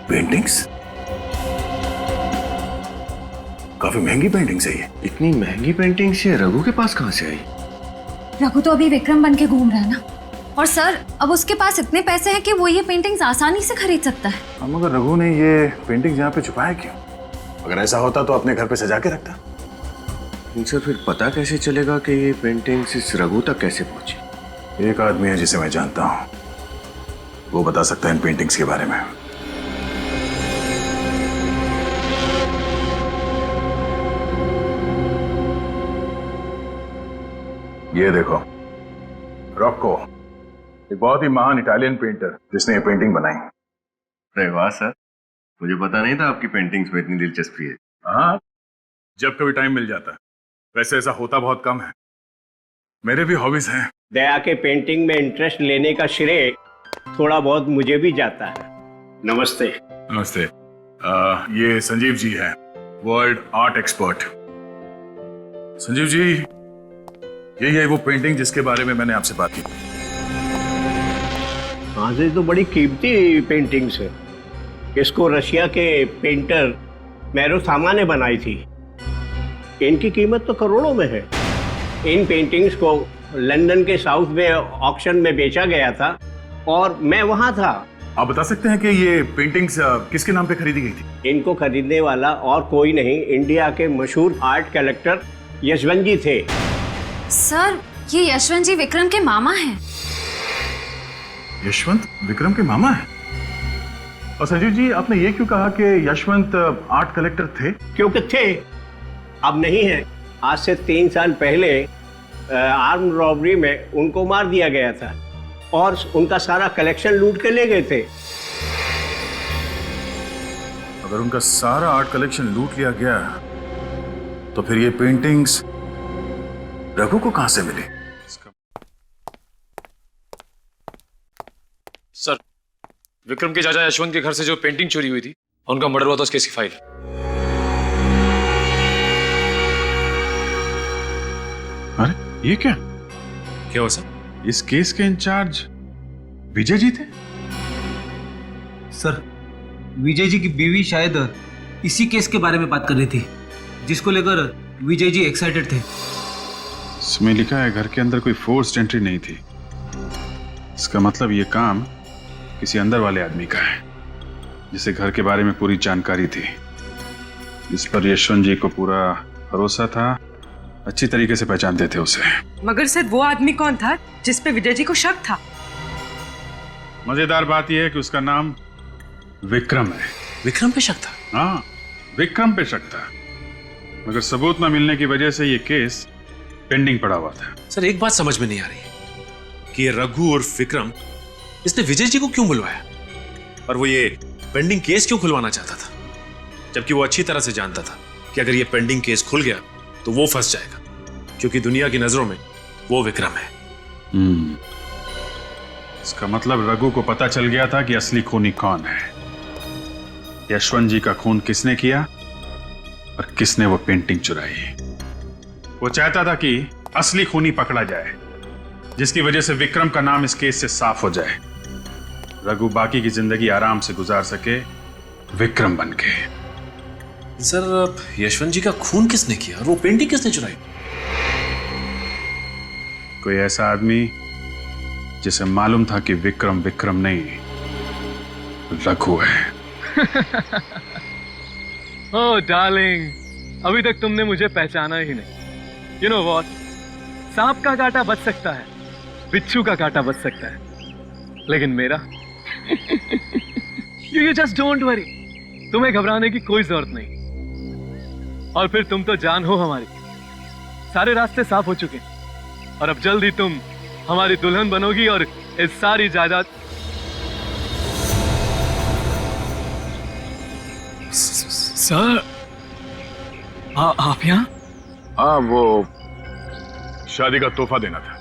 Speaker 19: पेंटिंग्स? काफी महंगी पेंटिंग्स है ये। इतनी महंगी पेंटिंग्स ये रघु के पास कहां से आई?
Speaker 7: रघु तो अभी विक्रम बन के घूम रहा है ना। और सर, अब उसके पास इतने पैसे हैं कि वो ये पेंटिंग्स आसानी से खरीद सकता है।
Speaker 13: हम मगर रघु ने ये पेंटिंग्स यहाँ पे छुपाया क्यों? अगर ऐसा होता तो अपने घर पे सजा के रखता।
Speaker 19: इनसे फिर पता कैसे चलेगा कि ये पेंटिंग्स इस रघु तक कैसे पहुंची?
Speaker 13: एक आदमी है जिसे मैं जानता हूँ, वो बता सकता है इन पेंटिंग्स के बारे में। ये देखो, रॉको, एक बहुत ही महान इटालियन पेंटर जिसने ये पेंटिंग बनाई।
Speaker 19: अरे वाह सर, मुझे पता नहीं था आपकी पेंटिंग्स में इतनी दिलचस्पी है।
Speaker 13: हाँ, जब कभी टाइम मिल जाता है। वैसे ऐसा होता बहुत कम है, मेरे भी हॉबीज हैं।
Speaker 20: दया के पेंटिंग में इंटरेस्ट लेने का श्रेय थोड़ा बहुत मुझे भी जाता है। नमस्ते।
Speaker 13: नमस्ते। ये संजीव जी हैं, world art expert. Sanjeev ji, यही है वो पेंटिंग जिसके बारे में मैंने आपसे बात की।
Speaker 20: हाँ जी, तो बड़ी कीमती पेंटिंग्स है। इसको रशिया के पेंटर मैरो सामा ने बनाई थी। इनकी कीमत तो करोड़ों में है। इन पेंटिंग्स को लंदन के साउथ में ऑक्शन में बेचा गया था और मैं वहाँ था।
Speaker 13: आप बता सकते हैं कि ये पेंटिंग्स किसके नाम पे खरीदी गई थी?
Speaker 20: इनको खरीदने वाला और कोई नहीं, इंडिया के मशहूर आर्ट कलेक्टर यशवंत जी थे।
Speaker 7: सर, ये यशवंत जी विक्रम के मामा हैं।
Speaker 13: यशवंत विक्रम के मामा हैं? और संजीव जी, आपने ये क्यों कहा कि यशवंत आर्ट कलेक्टर थे?
Speaker 20: क्योंकि थे, अब नहीं है। आज से 3 साल पहले आर्म रॉबरी में उनको मार दिया गया था और उनका सारा कलेक्शन लूट के ले गए थे।
Speaker 13: अगर उनका सारा आर्ट कलेक्शन लूट लिया गया तो फिर ये पेंटिंग्स रघु को कहां से मिली?
Speaker 5: सर, विक्रम के चाचा यशवंत के घर से जो पेंटिंग चोरी हुई थी, उनका मर्डर हुआ था, उस केस की फाइल।
Speaker 13: अरे ये क्या
Speaker 5: हुआ सर?
Speaker 13: इस केस के इंचार्ज विजय जी थे?
Speaker 11: सर, विजय जी की बीवी शायद इसी केस के बारे में बात कर रही थी, जिसको लेकर विजय जी एक्साइटेड थे।
Speaker 3: इसमें लिखा है घर के अंदर कोई फोर्स्ड एंट्री नहीं थी। इसका मतलब ये काम किसी अंदर वाले आदमी का है, जिसे घर के बारे में पूरी जानकारी थी, इस पर यशवंत जी को पूरा भरोसा था, अच्छी तरीके से पहचानते थे उसे।
Speaker 4: मगर सर वो आदमी कौन था जिस पे विजय जी को शक था?
Speaker 3: मजेदार बात यह है कि उसका नाम विक्रम है।
Speaker 16: विक्रम पे शक था?
Speaker 3: हाँ, विक्रम पे शक था, मगर सबूत न मिलने की वजह से ये केस पेंडिंग पड़ा हुआ था।
Speaker 16: सर एक बात समझ में नहीं आ रही कि ये रघु और विक्रम, इसने विजय जी को क्यों बुलवाया और वो ये पेंडिंग केस क्यों खुलवाना चाहता था, जबकि वो अच्छी तरह से जानता था कि अगर ये पेंडिंग केस खुल गया तो वो फंस जाएगा, क्योंकि दुनिया की नजरों में वो विक्रम है।
Speaker 3: इसका मतलब रघु को पता चल गया था कि असली खूनी कौन है, यशवंत जी का खून किसने किया और किसने वो पेंटिंग चुराई। वो चाहता था कि असली खूनी पकड़ा जाए, जिसकी वजह से विक्रम का नाम इस केस से साफ हो जाए, रघु बाकी की जिंदगी आराम से गुजार सके विक्रम बन के।
Speaker 16: सर यशवंत जी का खून किसने किया और वो पेंटिंग किसने चुराई?
Speaker 3: कोई ऐसा आदमी जिसे मालूम था कि विक्रम विक्रम नहीं रघु है।
Speaker 15: ओह डार्लिंग, अभी तक तुमने मुझे पहचाना ही नहीं। यू नो व्हाट, सांप का कांटा बच सकता है, बिच्छू का कांटा बच सकता है, लेकिन मेरा यू जस्ट डोंट वरी, तुम्हें घबराने की कोई जरूरत नहीं। और फिर तुम तो जान हो हमारी, सारे रास्ते साफ हो चुके और अब जल्द ही तुम हमारी दुल्हन बनोगी और इस सारी जायदाद। सर आप यहाँ?
Speaker 13: हाँ, वो शादी का तोहफा देना था।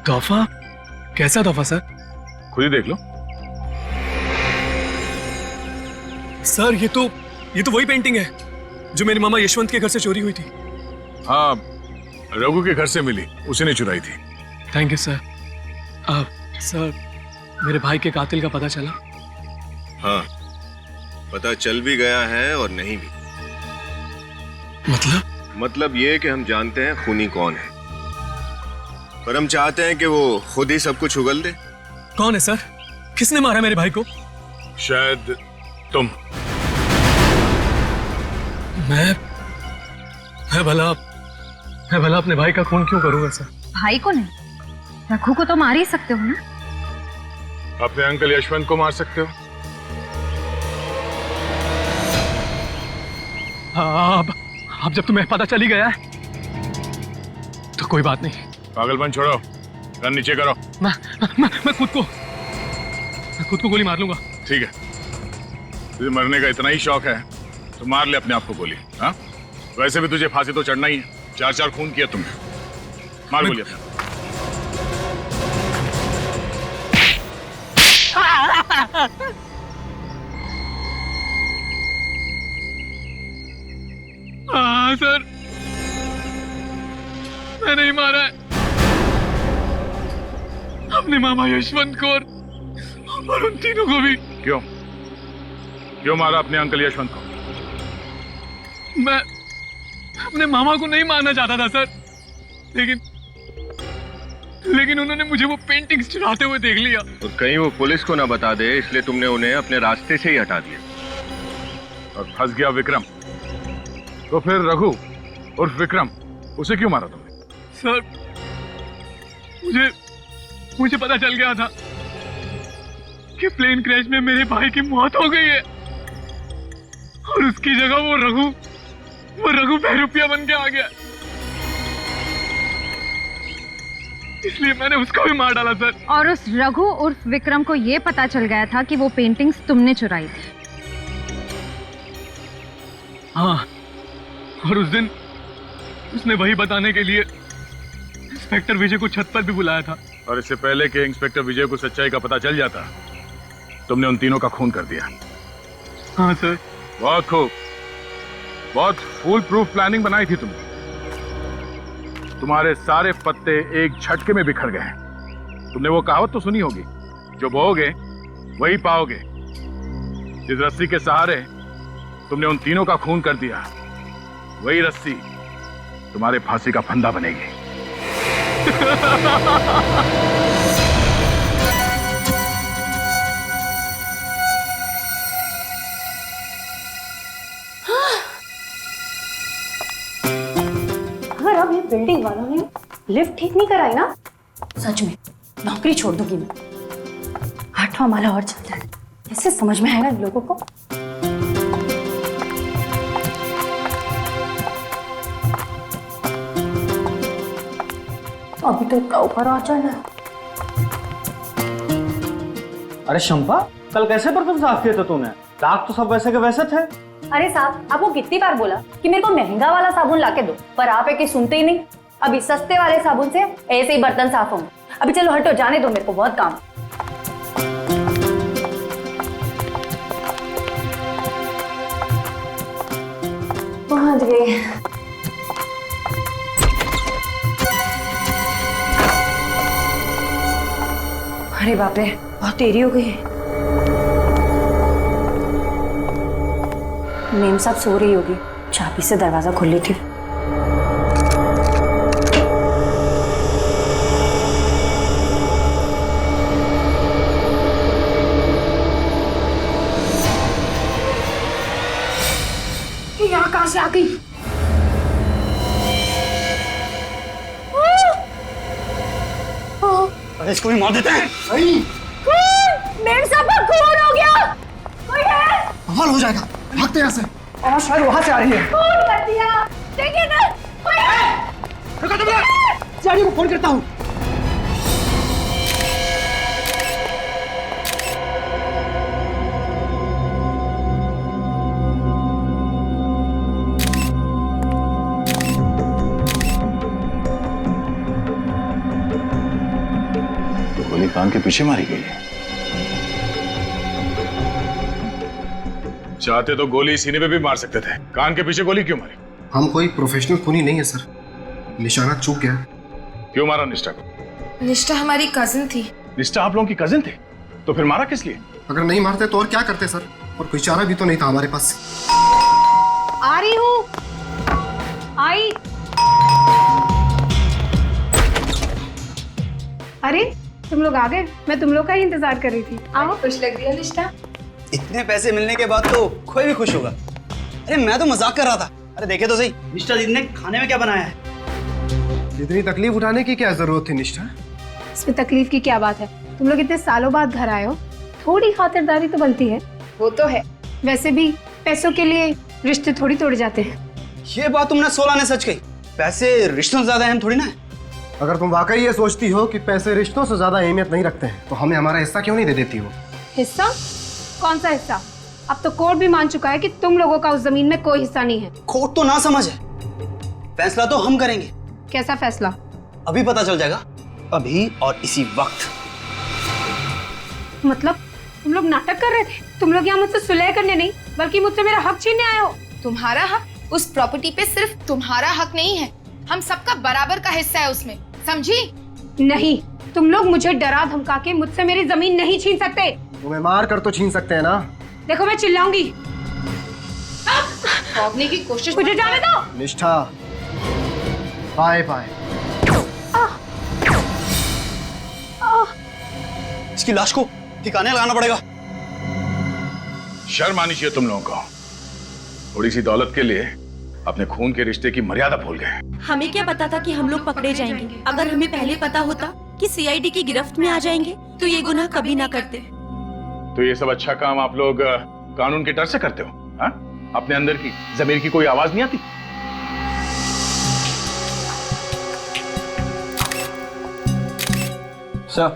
Speaker 15: तोहफा? कैसा तोहफा सर?
Speaker 13: खुद ही देख लो।
Speaker 15: सर ये तो वही पेंटिंग है जो मेरे मामा यशवंत के घर से चोरी हुई थी।
Speaker 13: हाँ, रघु के घर से मिली, उसी ने चुराई थी।
Speaker 15: Thank you sir. सर मेरे भाई के कातिल का पता चला?
Speaker 19: हाँ, पता चल भी गया है और नहीं भी। मतलब ये कि हम जानते हैं खूनी कौन है, पर हम चाहते हैं कि वो खुद ही सब कुछ उगल दे।
Speaker 15: कौन है सर? किसने मारा मेरे भाई को?
Speaker 13: शायद तुम।
Speaker 15: मैं भला अपने भाई का खून क्यों करूंगा सर?
Speaker 7: भाई को नहीं, रघु को तो मार ही सकते हो ना।
Speaker 13: अपने अंकल यशवंत को मार सकते हो।
Speaker 15: अब जब तुम्हें पता चली गया है तो कोई बात नहीं।
Speaker 13: पागलपन छोड़ो, गन नीचे करो।
Speaker 15: मैं खुद को गोली मार लूंगा।
Speaker 13: ठीक है, तुझे मरने का इतना ही शौक है तो मार ले अपने आप को गोली। हाँ, वैसे भी तुझे फांसी तो चढ़ना ही है, 4 खून किया तुमने। मार गोली अपने।
Speaker 15: सर मैं नहीं मारा है अपने मामा यशवंत को और उन तीनों को भी।
Speaker 13: क्यों मारा अपने अंकल यशवंत को?
Speaker 15: मैं अपने मामा को नहीं मारना चाहता था सर, लेकिन उन्होंने मुझे वो पेंटिंग्स चुराते हुए देख लिया।
Speaker 19: और कहीं वो पुलिस को ना बता दे, इसलिए तुमने उन्हें अपने रास्ते से ही हटा दिया।
Speaker 13: और फंस गया विक्रम, तो फिर रघु और विक्रम, उसे क्यों मारा तुमने?
Speaker 15: सर मुझे पता चल गया था कि प्लेन क्रैश में मेरे भाई की मौत हो गई है और उसकी जगह वो रघु बहरूपिया बन के आ गया, इसलिए मैंने उसको भी मार डाला सर।
Speaker 7: और उस रघु उर्फ विक्रम को ये पता चल गया था कि वो पेंटिंग्स तुमने चुराई थी।
Speaker 15: हाँ, और उस दिन उसने वही बताने के लिए इंस्पेक्टर विजय को छत पर भी बुलाया था।
Speaker 13: और इससे पहले कि इंस्पेक्टर विजय को सच्चाई का पता चल जाता, तुमने उन तीनों का खून कर दिया।
Speaker 15: हाँ सर।
Speaker 13: बहुत खूब, बहुत फुल प्रूफ प्लानिंग बनाई थी तुमने। तुम्हारे सारे पत्ते एक झटके में बिखर गए। तुमने वो कहावत तो सुनी होगी, जो बोओगे वही पाओगे।
Speaker 3: जिस रस्सी के सहारे तुमने उन तीनों का खून कर दिया, वही रस्सी तुम्हारे फांसी का फंदा बनेगी।
Speaker 10: अगर अब ये बिल्डिंग वालों ने लिफ्ट ठीक नहीं कराई ना, सच में नौकरी छोड़ दूंगी मैं। 8वां माला और चलता है, कैसे समझ में आएगा इन लोगों को। अभी तो इसका ऊपर आ जाना है।
Speaker 21: अरे शंपा, कल कैसे बर्तन साफ किए थे तूने? दाग तो सब वैसे के वैसे थे।
Speaker 10: अरे साहब, आपको कितनी बार बोला कि मेरे को महंगा वाला साबुन लाके दो, पर आप है कि सुनते ही नहीं। अभी सस्ते वाले साबुन से ऐसे ही बर्तन साफ होंगे। अभी चलो हटो, जाने दो, मेरे को बहुत काम। पहुंच गए। अरे बाप रे, बहुत देरी हो गई है। मेम साहब सो रही होगी, चाबी से दरवाजा खोल ली थी। यहाँ कहाँ से आ गई?
Speaker 21: अरे इसको भी मार देते हैं।
Speaker 10: मेम साहब का खून हो गया। कोई है?
Speaker 21: बवाल हो जाएगा, भागते यहाँ से। और शायद वहां से आ रही है।
Speaker 10: खून कर दिया, देखिए ना। कोई है?
Speaker 21: रुको तुम लोग, सीआईडी को फोन करता हूँ।
Speaker 3: गोली कान के पीछे मारी गई है। चाहते तो गोली सीने पे भी मार सकते थे, कान के पीछे गोली क्यों मारी?
Speaker 22: हम कोई प्रोफेशनल खूनी नहीं है सर, निशाना चूक गया।
Speaker 3: क्यों मारा निष्ठा को?
Speaker 23: निष्ठा हमारी कजिन थी।
Speaker 3: निष्ठा आप लोगों की कजिन थे, तो फिर मारा किस लिए?
Speaker 22: अगर नहीं मारते तो और क्या करते सर, और कोई चारा भी तो नहीं था हमारे पास।
Speaker 10: आ रही हूँ। आई।
Speaker 24: अरे तुम लोग आ गए, मैं तुम लोग का ही इंतजार कर रही थी। आओ।
Speaker 23: खुश लग रही है निष्ठा।
Speaker 21: इतने पैसे मिलने के बाद तो कोई भी खुश होगा। अरे मैं तो मजाक कर रहा था। अरे देखे तो सही, निष्ठा दीदी ने खाने में क्या बनाया है।
Speaker 22: इतनी तकलीफ उठाने की क्या जरूरत थी निष्ठा?
Speaker 24: इसमें तकलीफ की क्या बात है? तुम लोग इतने सालों बाद घर आए हो, थोड़ी खातिरदारी तो बनती है।
Speaker 23: वो तो है,
Speaker 24: वैसे भी पैसों के लिए रिश्ते थोड़ी तोड़ जाते हैं।
Speaker 21: ये बात तुमने 16 ने सच कही। पैसे रिश्तों से ज्यादा अहम थोड़ी ना है।
Speaker 22: अगर तुम वाकई ये सोचती हो कि पैसे रिश्तों से ज्यादा अहमियत नहीं रखते हैं, तो हमें हमारा हिस्सा क्यों नहीं दे देती हो?
Speaker 24: हिस्सा? कौन सा हिस्सा? अब तो कोर्ट भी मान चुका है कि तुम लोगों का उस जमीन में कोई हिस्सा नहीं है।
Speaker 21: कोर्ट तो ना समझ है, फैसला तो हम करेंगे।
Speaker 24: कैसा फैसला?
Speaker 21: अभी पता चल जाएगा, अभी और इसी वक्त।
Speaker 24: मतलब तुम लोग नाटक कर रहे थे? तुम लोग यहाँ मुझसे सुलह करने नहीं, बल्कि मुझसे मेरा हक छीनने आए हो।
Speaker 23: तुम्हारा हक? उस प्रॉपर्टी पे सिर्फ तुम्हारा हक नहीं है, हम सबका बराबर का हिस्सा है उसमें, समझी?
Speaker 24: नहीं, तुम लोग मुझे डरा धमका के मुझसे मेरी जमीन नहीं छीन सकते।
Speaker 22: तुम्हें मार कर तो छीन सकते हैं ना।
Speaker 24: देखो मैं चिल्लाऊंगी।
Speaker 23: भागने की कोशिश
Speaker 24: मुझे जाने दो।
Speaker 22: निष्ठा, बाय बाय।
Speaker 21: इसकी लाश को ठिकाने लगाना पड़ेगा।
Speaker 3: शर्म आनी चाहिए तुम लोगों को। थोड़ी सी दौलत के लिए अपने खून के रिश्ते की मर्यादा भूल गए।
Speaker 25: हमें क्या पता था कि हम लोग पकड़े जाएंगे? अगर हमें पहले पता होता कि सीआईडी की गिरफ्त में आ जाएंगे तो ये गुनाह कभी ना करते।
Speaker 3: तो ये सब अच्छा काम आप लोग कानून के डर से करते हो? हाँ? अपने अंदर की ज़मीर की कोई आवाज नहीं आती?
Speaker 14: सर,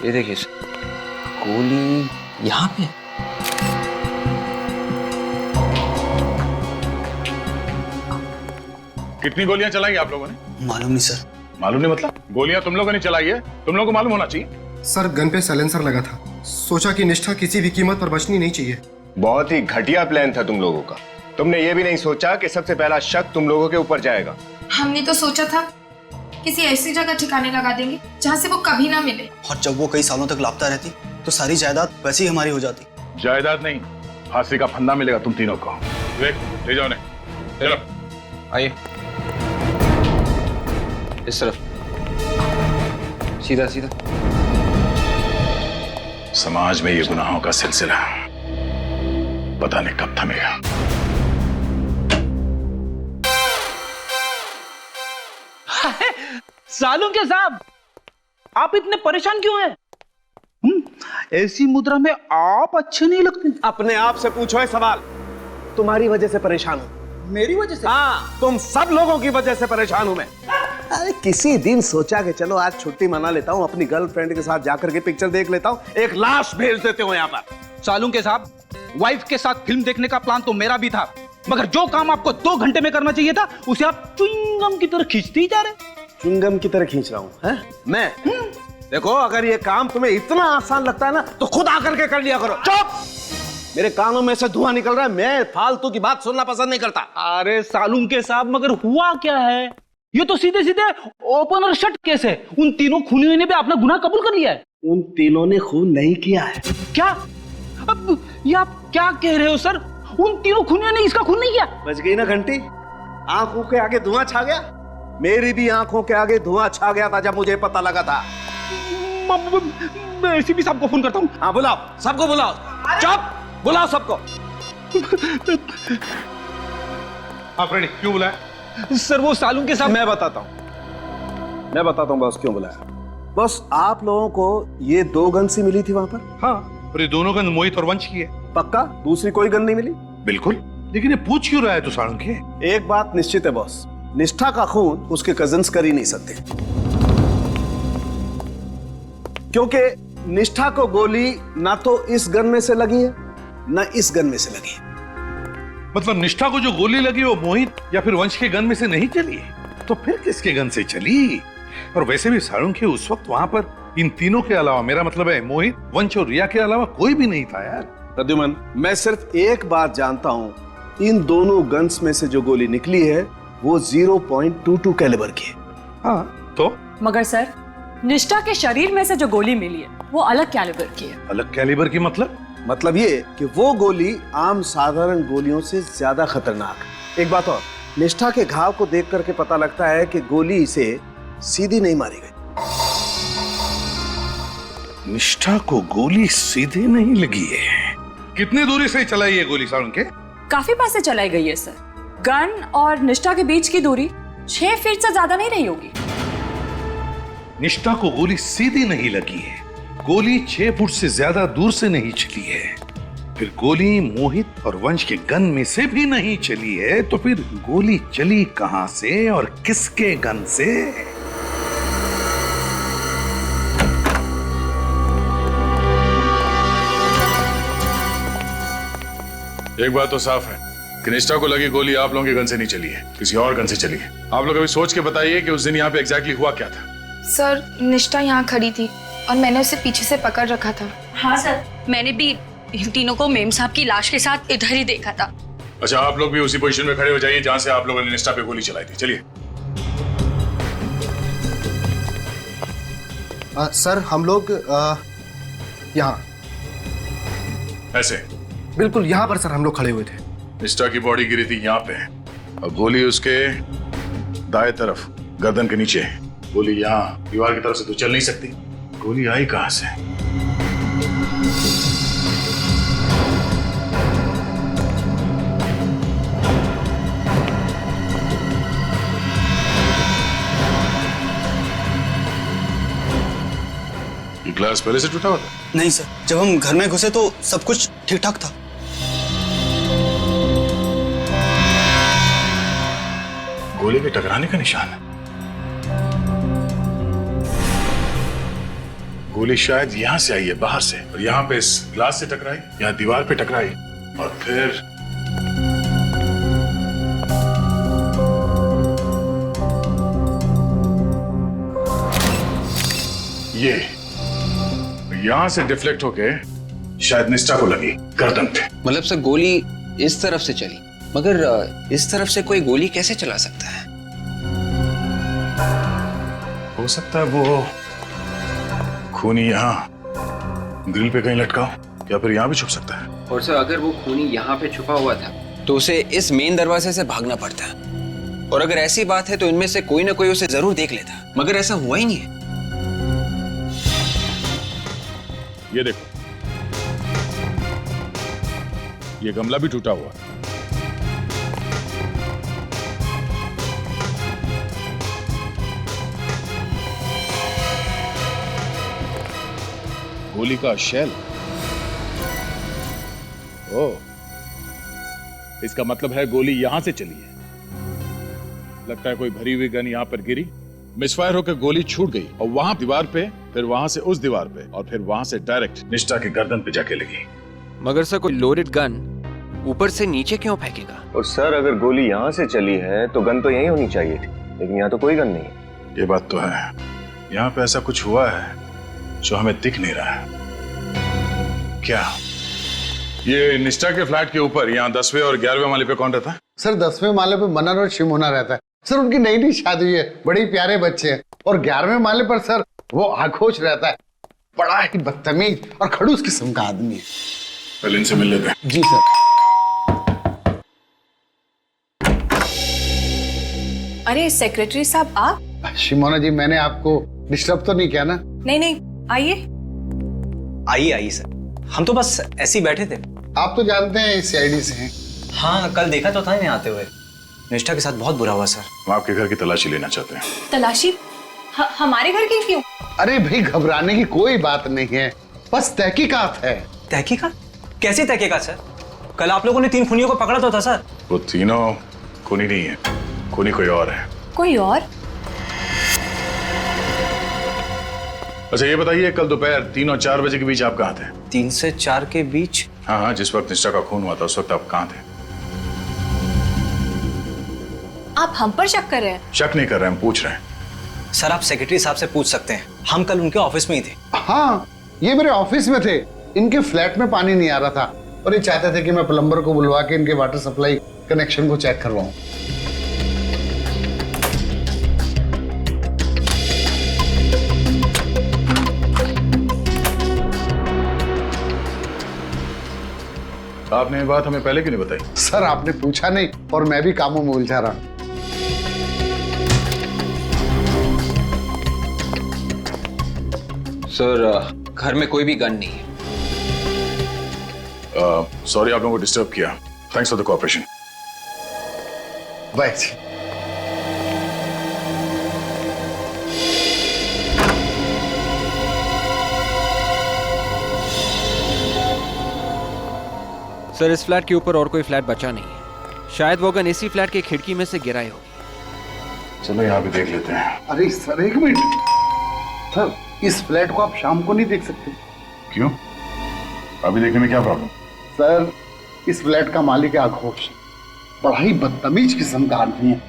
Speaker 14: ये देखिए गोली यहाँ पे।
Speaker 3: कितनी गोलियां चलाई आप लोगों ने?
Speaker 21: मालूम नहीं सर।
Speaker 3: मालूम नहीं मतलब? गोलियां तुम लोगों ने चलाई है, तुम लोगों को मालूम होना चाहिए।
Speaker 22: सर गन पे साइलेंसर लगा था, सोचा कि निष्ठा किसी भी कीमत पर बचनी नहीं चाहिए।
Speaker 19: बहुत ही घटिया प्लान था तुम लोगों का। तुमने ये भी नहीं सोचा कि सबसे पहला शक तुम लोगों के ऊपर जाएगा।
Speaker 23: हमने तो सोचा था किसी ऐसी जगह ठिकाने लगा देंगे जहाँ से वो कभी ना मिले।
Speaker 21: और जब वो कई सालों तक लापता रहती तो सारी जायदाद वैसे ही हमारी हो जाती।
Speaker 3: जायदाद नहीं, फांसी का फंदा मिलेगा तुम तीनों को। विवेक ले जाओ ने, चलो
Speaker 14: आइए इस तरफ, सीधा सीधा।
Speaker 3: समाज में ये गुनाहों का सिलसिला पता नहीं कब थमेगा।
Speaker 11: सालुंके साहब, आप इतने परेशान क्यों हैं? ऐसी मुद्रा में आप अच्छे नहीं लगते।
Speaker 9: अपने आप से पूछो है सवाल। तुम्हारी वजह से परेशान हूं।
Speaker 11: मेरी वजह से?
Speaker 9: हाँ, तुम सब लोगों की वजह से परेशान हूं मैं। अरे किसी दिन सोचा कि चलो आज छुट्टी मना लेता हूं, अपनी गर्लफ्रेंड के साथ जाकर के पिक्चर देख लेता हूं, एक लाश भेज देते हो यहाँ पर।
Speaker 11: सालुंके साहब, वाइफ के साथ फिल्म देखने का प्लान तो मेरा भी था, मगर जो काम आपको 2 घंटे में करना चाहिए था उसे आप च्युइंगम की तरह खींचते ही जा रहे।
Speaker 9: च्युइंगम की तरह खींच रहा हूं मैं? देखो, अगर ये काम तुम्हें इतना आसान लगता है ना तो खुद आकर के कर लिया करो। चुप! मेरे कानों में से धुआं निकल रहा है, मैं फालतू की बात सुनना पसंद नहीं करता।
Speaker 11: अरे सालुंके साहब, मगर हुआ क्या है? ये तो सीधे सीधे ओपन और शट केस है। उन तीनों खूनियों ने भी अपना गुनाह कबूल कर लिया है।
Speaker 9: उन तीनों ने खून नहीं किया है।
Speaker 11: क्या? अब ये आप क्या कह रहे हो सर? उन तीनों खूनियों ने इसका खून नहीं किया?
Speaker 9: बच गई ना घंटी? आंखों के आगे धुआं छा गया। मेरी भी आंखों के आगे धुआं छा गया था जब मुझे पता लगा था।
Speaker 11: मैं एसीपी साहब को फोन करता हूँ।
Speaker 9: हाँ बुलाओ, सबको बुलाओ। चुप! बुलाओ सबको।
Speaker 12: हाँ फ्रेडी, क्यों बुलाया?
Speaker 11: सर वो सालुंके साहब।
Speaker 9: मैं बताता हूँ बॉस क्यों बुलाया। बॉस, आप लोगों को ये 2 गन सी मिली थी वहां पर?
Speaker 12: हाँ, और ये दोनों गन मोहित और वंश की है।
Speaker 9: पक्का? दूसरी कोई गन नहीं मिली?
Speaker 12: बिल्कुल। लेकिन ये पूछ क्यों रहा है तू सालुंके?
Speaker 9: एक बात निश्चित है बॉस, निष्ठा का खून उसके कजिन्स कर ही नहीं सकते, क्योंकि निष्ठा को गोली ना तो इस गन में से लगी है ना इस गन में से लगी है।
Speaker 12: मतलब निष्ठा को जो गोली लगी वो मोहित या फिर वंश के गन में से नहीं चली है, तो फिर किसके गन से चली? और वैसे भी सालुंके उस वक्त वहां पर इन तीनों के अलावा, मेरा मतलब है मोहित, वंश और रिया के अलावा कोई भी नहीं था यार।
Speaker 9: प्रद्युमन, मैं सिर्फ एक बात जानता हूं, इन दोनों गन्स में से जो गोली निकली है वो 0.22 कैलिबर की है।
Speaker 12: हाँ तो?
Speaker 1: मगर सर, निष्ठा के शरीर में से जो गोली मिली है वो अलग कैलिबर की है।
Speaker 12: अलग कैलिबर की मतलब
Speaker 9: ये कि वो गोली आम साधारण गोलियों से ज्यादा खतरनाक है। एक बात और, निष्ठा के घाव को देख करके पता लगता है कि गोली इसे सीधी नहीं मारी गई।
Speaker 12: निष्ठा को गोली सीधे नहीं लगी है। कितनी दूरी से चलाई है गोली सालुंके?
Speaker 1: काफी पास से चलाई गई है सर। गन और निष्ठा के बीच की दूरी 6 फीट से ज्यादा नहीं रही होगी।
Speaker 12: निष्ठा को गोली सीधी नहीं लगी है, गोली 6 फुट से ज्यादा दूर से नहीं चली है, फिर गोली मोहित और वंश के गन में से भी नहीं चली है, तो फिर गोली चली कहां से और किसके गन से?
Speaker 3: एक बात तो साफ है कि निष्ठा को लगी गोली आप लोगों के गन से नहीं चली है, किसी और गन से चली है। आप लोग अभी सोच के बताइए कि उस दिन यहाँ पे एग्जैक्टली हुआ क्या था।
Speaker 23: सर, निष्ठा यहाँ खड़ी थी और मैंने उसे पीछे से पकड़ रखा था।
Speaker 25: हाँ सर, मैंने भी इन तीनों को मेम साहब की लाश के साथ इधर ही देखा था।
Speaker 3: अच्छा, आप लोग भी उसी पोजीशन में खड़े हो जाइए जहां से आप लोगों ने निष्ठा पे गोली चलाई थी। चलिए।
Speaker 22: सर, हम लोग यहाँ
Speaker 3: ऐसे
Speaker 22: बिल्कुल यहाँ पर सर हम लोग खड़े हुए थे।
Speaker 3: निष्ठा की बॉडी गिरी थी यहाँ पे और गोली उसके दाएं तरफ गर्दन के नीचे है। गोली यहाँ दीवार की तरफ से तो चल नहीं सकती, गोली आई कहां से? ये ग्लास पहले से टूटा हुआ था?
Speaker 21: नहीं सर, जब हम घर में घुसे तो सब कुछ ठीक ठाक था।
Speaker 3: गोली के टकराने का निशान है। गोली शायद यहां से आई है, बाहर से, और यहां पे इस ग्लास से टकराई, यहां दीवार पे टकराई और फिर ये यहां से डिफ्लेक्ट होके शायद निष्ठा को लगी गर्दन पे।
Speaker 14: मतलब सर गोली इस तरफ से चली, मगर इस तरफ से कोई गोली कैसे चला सकता है?
Speaker 3: हो सकता है वो खूनी यहां ग्रिल पे कहीं लटकाओ या फिर यहाँ भी छुप सकता है।
Speaker 14: और सर अगर वो खूनी यहाँ पे छुपा हुआ था तो उसे इस मेन दरवाजे से भागना पड़ता। और अगर ऐसी बात है तो इनमें से कोई ना कोई उसे जरूर देख लेता, मगर ऐसा हुआ ही नहीं है।
Speaker 3: ये देखो, ये गमला भी टूटा हुआ। गोली का शेल। ओह, इसका मतलब है गोली यहां से चली है। लगता है कोई भरी हुई गन यहां पर गिरी, मिसफायर होकर गोली छूट गई और वहां दीवार पे, फिर वहां से उस दीवार पे और फिर वहां से डायरेक्ट निष्ठा की गर्दन पे जाके लगी।
Speaker 14: मगर सर कोई लोडेड गन ऊपर से नीचे क्यों फेंकेगा?
Speaker 19: और सर अगर गोली यहाँ से चली है तो गन तो यहीं होनी चाहिए थी, लेकिन यहाँ तो कोई गन नहीं है।
Speaker 3: ये बात तो है, यहाँ पे ऐसा कुछ हुआ है जो हमें दिख नहीं रहा है। क्या ये निष्ठा के फ्लैट के ऊपर यहाँ 10वें और 11वें माले पे कौन रहता है?
Speaker 2: सर 10वें माले पे मनन और शिमोना रहता है। सर उनकी नई नई शादी हुई है, बड़े प्यारे बच्चे हैं। और 11वें माले पर सर वो आखोश रहता है, बड़ा ही बदतमीज और खड़ूस किस्म का आदमी है।
Speaker 3: पहले इनसे मिल लेते हैं।
Speaker 2: जी सर।
Speaker 1: अरे सेक्रेटरी साहब आप?
Speaker 2: शिमोना जी, मैंने आपको डिस्टर्ब तो नहीं किया ना?
Speaker 1: नहीं नहीं, आइए
Speaker 21: आइए आइए सर, हम तो बस ऐसे ही बैठे थे।
Speaker 2: आप तो जानते हैं सीआईडी से हैं।
Speaker 21: हाँ, कल देखा तो था यहाँ आते हुए। निष्ठा के साथ बहुत बुरा हुआ सर।
Speaker 3: हम आपके घर की तलाशी लेना चाहते हैं।
Speaker 1: तलाशी? हमारे घर की क्यों?
Speaker 2: अरे भाई, घबराने की कोई बात नहीं है, बस तहकीकात है।
Speaker 21: तहकीकात? कैसी तहकीकात सर? कल आप लोगों ने 3 खूनियों को पकड़ा तो था सर।
Speaker 3: वो तीनों खूनी नहीं है, खूनी कोई और है।
Speaker 1: कोई और?
Speaker 3: अच्छा ये बताइए, कल दोपहर 3 और 4 बजे के बीच आप कहाँ थे?
Speaker 21: 3 से 4 के बीच?
Speaker 3: हाँ हाँ, जिस वक्त निष्ठा का खून हुआ था उस वक्त आप कहाँ थे?
Speaker 1: आप हम पर शक कर रहे हैं?
Speaker 3: शक नहीं कर रहे हैं, हम पूछ रहे हैं।
Speaker 21: सर आप सेक्रेटरी साहब से पूछ सकते हैं, हम कल उनके ऑफिस में ही थे।
Speaker 2: हाँ, ये मेरे ऑफिस में थे। इनके फ्लैट में पानी नहीं आ रहा था और ये चाहते थे कि मैं प्लम्बर को बुलवा के इनके वाटर सप्लाई कनेक्शन को चेक करवाऊं।
Speaker 3: आपने ये बात हमें पहले क्यों नहीं बताई?
Speaker 2: सर आपने पूछा नहीं और मैं भी कामों में उलझा रहा।
Speaker 14: सर घर में कोई भी गन नहीं है।
Speaker 3: सॉरी आप लोगों को डिस्टर्ब किया। Thanks for the cooperation.
Speaker 2: Bye.
Speaker 14: Sir इस फ्लैट के ऊपर और कोई फ्लैट बचा नहीं है, शायद वो गन इसी फ्लैट की खिड़की में से गिराई होगी।
Speaker 3: चलो यहाँ भी देख लेते हैं।
Speaker 2: अरे सर एक मिनट, सर इस फ्लैट को आप शाम को नहीं देख सकते?
Speaker 3: क्यों? अभी देखने में क्या प्रॉब्लम?
Speaker 2: सर इस फ्लैट का मालिक है आघोष, बड़ा ही बदतमीज किस्म का आदमी है।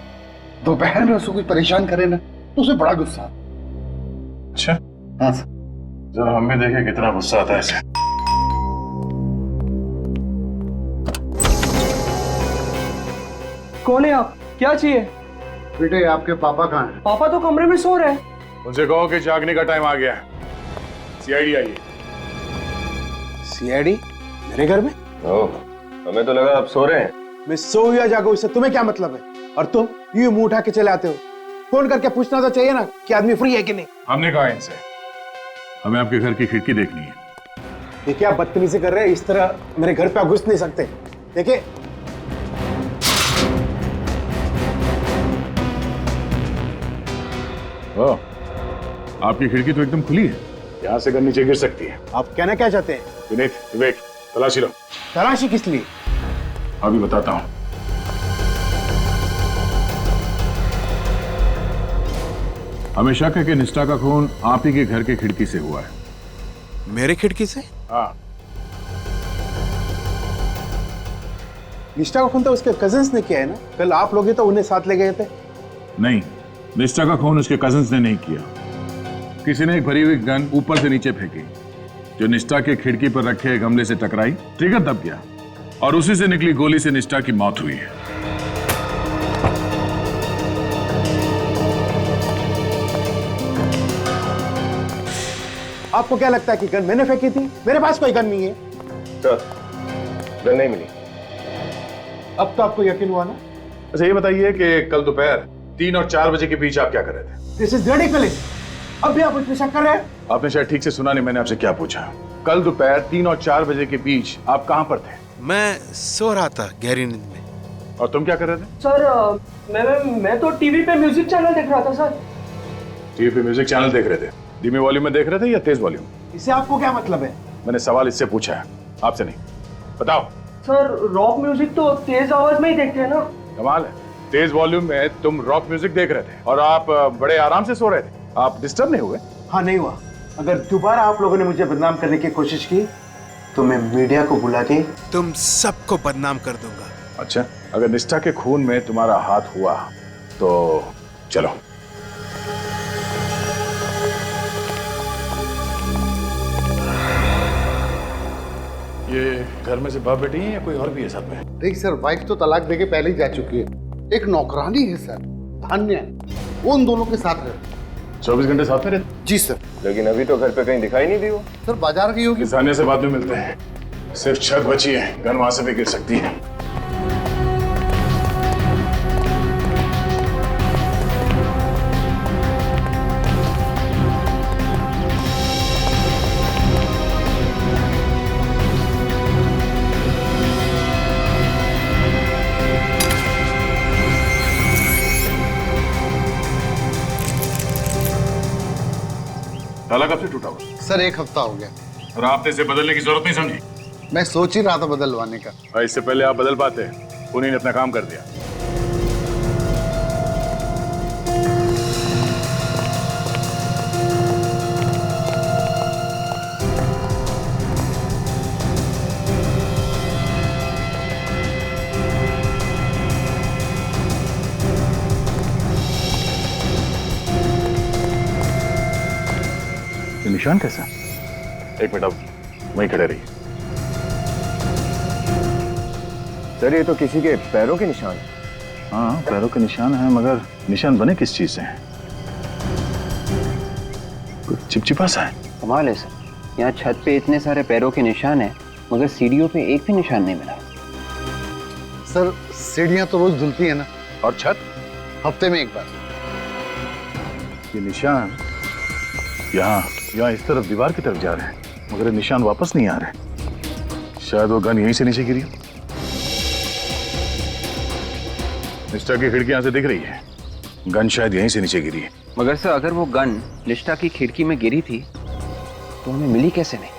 Speaker 2: दोपहर में उसको कोई परेशान करे ना तो उसे बड़ा गुस्सा।
Speaker 3: अच्छा
Speaker 2: हाँ सर।
Speaker 3: जरा हम भी देखें कितना गुस्सा आता है इसे।
Speaker 6: कौन है आप? क्या चाहिए?
Speaker 2: बेटे आपके पापा कहाँ हैं?
Speaker 6: पापा तो कमरे में सो रहे हैं।
Speaker 3: उनसे कहो कि जागने का टाइम आ गया है। सीआईडी आइए।
Speaker 22: सीआईडी मेरे घर में?
Speaker 19: ओह, हमें तो लगा आप सो रहे हैं।
Speaker 22: मैं सो या जागो इससे तुम्हें क्या मतलब है? और तुम यूं मुंह उठा के चले आते हो। फोन करके पूछना तो चाहिए ना कि आदमी फ्री है कि नहीं।
Speaker 3: हमने कहा इनसे हमें आपके घर की खिड़की देखनी है।
Speaker 22: देखिए आप बदतमीजी कर रहे हैं, इस तरह मेरे घर पे आप घुस नहीं सकते। देखिए
Speaker 3: ओह, आपकी खिड़की तो एकदम खुली है, यहाँ से गन नीचे गिर सकती है।
Speaker 22: आप कहना क्या चाहते हैं?
Speaker 3: विनीत, विवेक, तलाशी लो।
Speaker 22: तलाशी किस लिए?
Speaker 3: अभी बताता हूँ। हमें शक है कि निष्ठा का खून आप ही के घर के खिड़की से हुआ है।
Speaker 22: मेरे खिड़की से?
Speaker 3: हाँ।
Speaker 22: निष्ठा का खून तो उसके कजिन्स ने किया है ना? कल आप लोग तो उन्हें साथ ले गए थे।
Speaker 3: नहीं, निष्ठा का खून उसके कजिन्स ने नहीं किया। किसी ने एक भरी हुई गन ऊपर से नीचे फेंकी, जो निष्ठा के खिड़की पर रखे गमले से टकराई, ट्रिगर दब गया और उसी से निकली गोली से निष्ठा की मौत हुई है।
Speaker 22: आपको क्या लगता है कि गन मैंने फेंकी थी? मेरे पास कोई गन नहीं है।
Speaker 19: सर, गन नहीं मिली।
Speaker 22: अब तो आपको यकीन हुआ ना?
Speaker 12: अच्छा ये बताइए कि कल दोपहर 3 और 4 बजे के बीच आप क्या कर रहे थे?
Speaker 22: This is ridiculous. अब भी आप मुझ पे शक कर रहे हैं?
Speaker 12: आपने शायद ठीक से सुना नहीं, मैंने आपसे क्या पूछा। कल दोपहर 3 और 4 बजे के बीच आप कहां पर थे?
Speaker 5: मैं सो रहा था गहरी नींद में।
Speaker 12: और तुम क्या कर रहे थे?
Speaker 6: सर मैं तो टीवी पे म्यूजिक चैनल देख रहा था सर।
Speaker 12: टीवी पे म्यूजिक चैनल देख रहे थे? धीमे वॉल्यूम में देख रहे थे या तेज वॉल्यूम?
Speaker 22: इससे आपको क्या मतलब है?
Speaker 12: मैंने सवाल इससे पूछा है, आपसे नहीं। बताओ।
Speaker 6: सर रॉक म्यूजिक तो तेज आवाज में ही देखते हैं ना।
Speaker 12: कमाल है, तेज वॉल्यूम में तुम रॉक म्यूजिक देख रहे थे और आप बड़े आराम से सो रहे थे। आप डिस्टर्ब नहीं हुए?
Speaker 22: हाँ नहीं हुआ। अगर दोबारा आप लोगों ने मुझे बदनाम करने की कोशिश की तो मैं मीडिया को बुला के
Speaker 5: तुम सबको बदनाम कर दूंगा।
Speaker 12: अच्छा, अगर निष्ठा के खून में तुम्हारा हाथ हुआ तो चलो। ये घर में से बाप बेटी है या कोई और भी है साथ में?
Speaker 2: नहीं सर, वाइफ तो तलाक देके पहले ही जा चुकी है। एक नौकरानी है सर, धान्या, वो उन दोनों के साथ रहती है।
Speaker 12: 24 घंटे साथ में रहते?
Speaker 2: जी सर।
Speaker 19: लेकिन अभी तो घर पे कहीं दिखाई नहीं दी वो।
Speaker 2: सर बाजार गई होगी।
Speaker 12: किसानिया से बाद में मिलते हैं। सिर्फ छत बची है, गन वहां से भी गिर सकती है। ताला कब से टूटा हुआ?
Speaker 2: सर 1 हफ्ता हो गया।
Speaker 12: और आपने इसे बदलने की जरूरत नहीं समझी?
Speaker 2: मैं सोच ही रहा था बदलवाने का।
Speaker 12: और इससे पहले आप बदल पाते, उन्हीं ने अपना काम कर दिया। निशान कैसा? 1 मिनट, अब वहीं खड़े रहिए।
Speaker 19: सर ये तो किसी के पैरों के निशान है।
Speaker 12: हाँ पैरों के निशान हैं, मगर निशान बने किस चीज से हैं? कुछ चिपचिपा सा है।
Speaker 14: कमाल है सर, यहाँ छत पे इतने सारे पैरों के निशान हैं मगर सीढ़ियों पे एक भी निशान नहीं मिला।
Speaker 2: सर सीढ़ियां तो रोज धुलती है ना।
Speaker 12: और छत?
Speaker 2: हफ्ते में 1 बार।
Speaker 12: ये निशान यहाँ इस तरफ दीवार की तरफ जा रहे हैं, मगर ये निशान वापस नहीं आ रहे। शायद वो गन यहीं से नीचे गिरी। निष्ठा की खिड़की यहाँ से दिख रही है, गन शायद यहीं से नीचे गिरी है।
Speaker 14: मगर सर अगर वो गन निष्ठा की खिड़की में गिरी थी तो हमें मिली कैसे नहीं?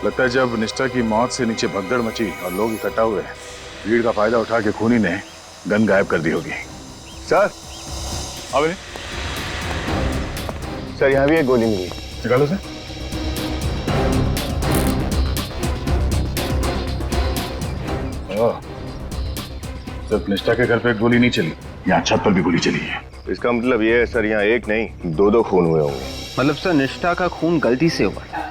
Speaker 12: लगता है जब निष्ठा की मौत से नीचे भगदड़ मची और लोग इकट्ठा हुए, भीड़ का फायदा उठा के खूनी ने गन गायब कर दी होगी।
Speaker 19: सर
Speaker 12: अब
Speaker 19: सर यहाँ भी एक गोली मिली।
Speaker 12: निकालो सर। सिर्फ निष्ठा के घर पे एक गोली नहीं चली, यहाँ छत पर भी गोली चली है।
Speaker 19: इसका मतलब ये है सर, यहाँ एक नहीं 2 खून हुए होंगे।
Speaker 14: मतलब सर निष्ठा का खून गलती से हुआ था,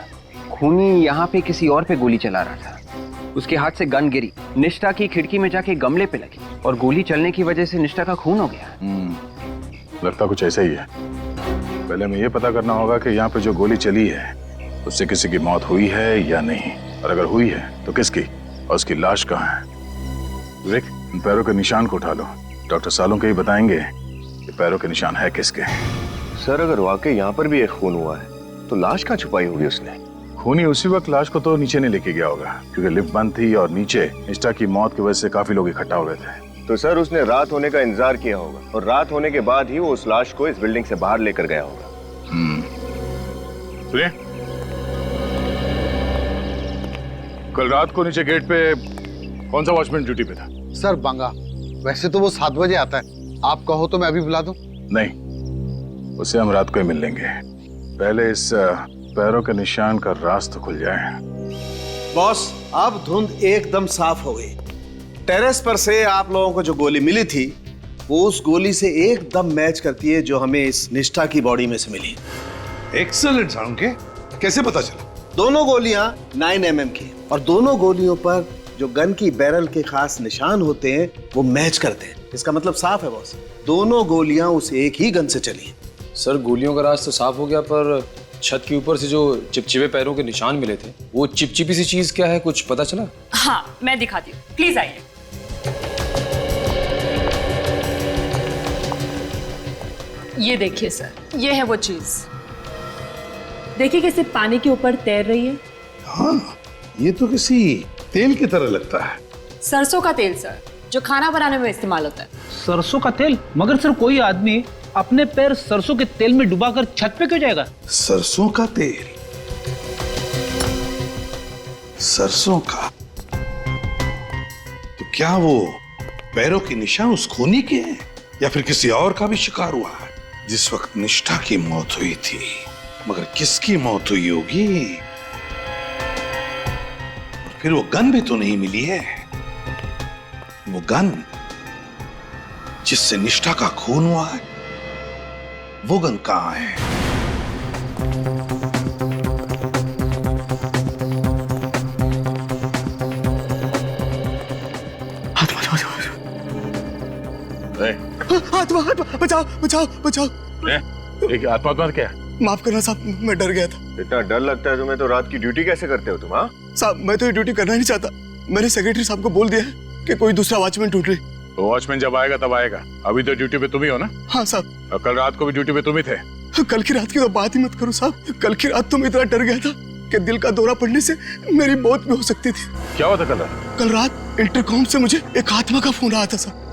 Speaker 14: खूनी यहाँ पे किसी और पे गोली चला रहा था, उसके हाथ से गन गिरी, निष्ठा की खिड़की में जाके गमले पे लगी और गोली चलने की वजह से निष्ठा का खून हो गया।
Speaker 12: लगता कुछ ऐसा ही है। पहले हमें ये पता करना होगा कि यहाँ पे जो गोली चली है उससे किसी की मौत हुई है या नहीं, और अगर हुई है तो किसकी, और उसकी लाश कहाँ है। विवेक, इन पैरों के निशान को उठा लो, डॉक्टर सालों के ही बताएंगे कि पैरों के निशान है किसके।
Speaker 19: सर अगर वाकई यहाँ पर भी एक खून हुआ है तो लाश कहाँ छुपाई होगी उसने?
Speaker 12: खूनी उसी वक्त लाश को तो नीचे नहीं लेके गया होगा, क्योंकि लिफ्ट बंद थी और नीचे निष्ठा की मौत की वजह से काफी लोग इकट्ठा हो गए थे।
Speaker 19: तो सर उसने रात होने का इंतजार किया होगा और रात होने के बाद ही वो उस लाश को इस बिल्डिंग से बाहर लेकर गया होगा।
Speaker 12: सुनिए, कल रात को नीचे गेट पे कौन सा वॉचमैन ड्यूटी पे था?
Speaker 2: सर बांगा। वैसे तो वो 7 बजे आता है, आप कहो तो मैं अभी बुला दूं?
Speaker 12: नहीं, उसे हम रात को ही मिल लेंगे। पहले इस पैरों के निशान का राज तो खुल जाए।
Speaker 9: बॉस अब धुंध एकदम साफ हो गई। टेरेस पर से आप लोगों को जो गोली मिली थी वो उस गोली से एकदम मैच करती है जो हमें इस निष्ठा की बॉडी में से मिली।
Speaker 12: एक्सीलेंट सालुंके, कैसे पता चला?
Speaker 9: दोनों गोलियां 9 mm की और दोनों गोलियों पर जो गन की बैरल के खास निशान होते हैं वो मैच करते हैं। इसका मतलब साफ है बॉस, दोनों गोलियां उस एक ही गन से चली।
Speaker 8: सर गोलियों का राज तो साफ हो गया, पर
Speaker 4: छत के ऊपर से जो चिपचिपे पैरों के निशान मिले थे, वो चिपचिपी सी चीज क्या है, कुछ पता चला?
Speaker 1: हाँ, मैं दिखाती हूँ, प्लीज आइए। ये देखिए सर, ये है वो चीज। देखिए कैसे पानी के ऊपर तैर रही है।
Speaker 12: हाँ, ये तो किसी तेल की तरह लगता है।
Speaker 1: सरसों का तेल सर, जो खाना बनाने में इस्तेमाल होता है।
Speaker 11: सरसों का तेल? मगर सर कोई आदमी अपने पैर सरसों के तेल में डुबाकर छत पे क्यों जाएगा?
Speaker 12: सरसों का तेल? सरसों का? तो क्या वो पैरों के निशान उस खूनी के हैं या फिर किसी और का भी शिकार हुआ है? जिस वक्त निष्ठा की मौत हुई थी, मगर किसकी मौत हुई होगी? और फिर वो गन भी तो नहीं मिली है। वो गन जिससे निष्ठा का खून हुआ है, वो गन कहां है?
Speaker 5: आत्मा, बचाओ बचाओ बचाओ।
Speaker 19: आत्मा क्या?
Speaker 5: माफ करना साहब, मैं डर गया था।
Speaker 19: इतना डर लगता है तुम्हें तो रात की ड्यूटी कैसे करते हो तुम? हाँ
Speaker 5: साहब, मैं तो ये ड्यूटी करना नहीं चाहता। मैंने सेक्रेटरी साहब को बोल दिया है कि कोई दूसरा वॉचमैन ढूंढ ले।
Speaker 19: वॉचमैन जब आएगा तब आएगा, अभी तो ड्यूटी पे तुम ही हो ना?
Speaker 5: हाँ साहब।
Speaker 19: और कल रात को भी ड्यूटी पे तुम ही थे।
Speaker 5: कल की रात की तो बात ही मत करो साहब। कल की रात तो मैं इतना डर गया था कि दिल का दौरा पड़ने से मेरी मौत भी हो सकती थी।
Speaker 19: क्या हुआ था कल रात?
Speaker 5: कल रात इंटरकॉम से मुझे एक आत्मा का फोन आया था साहब।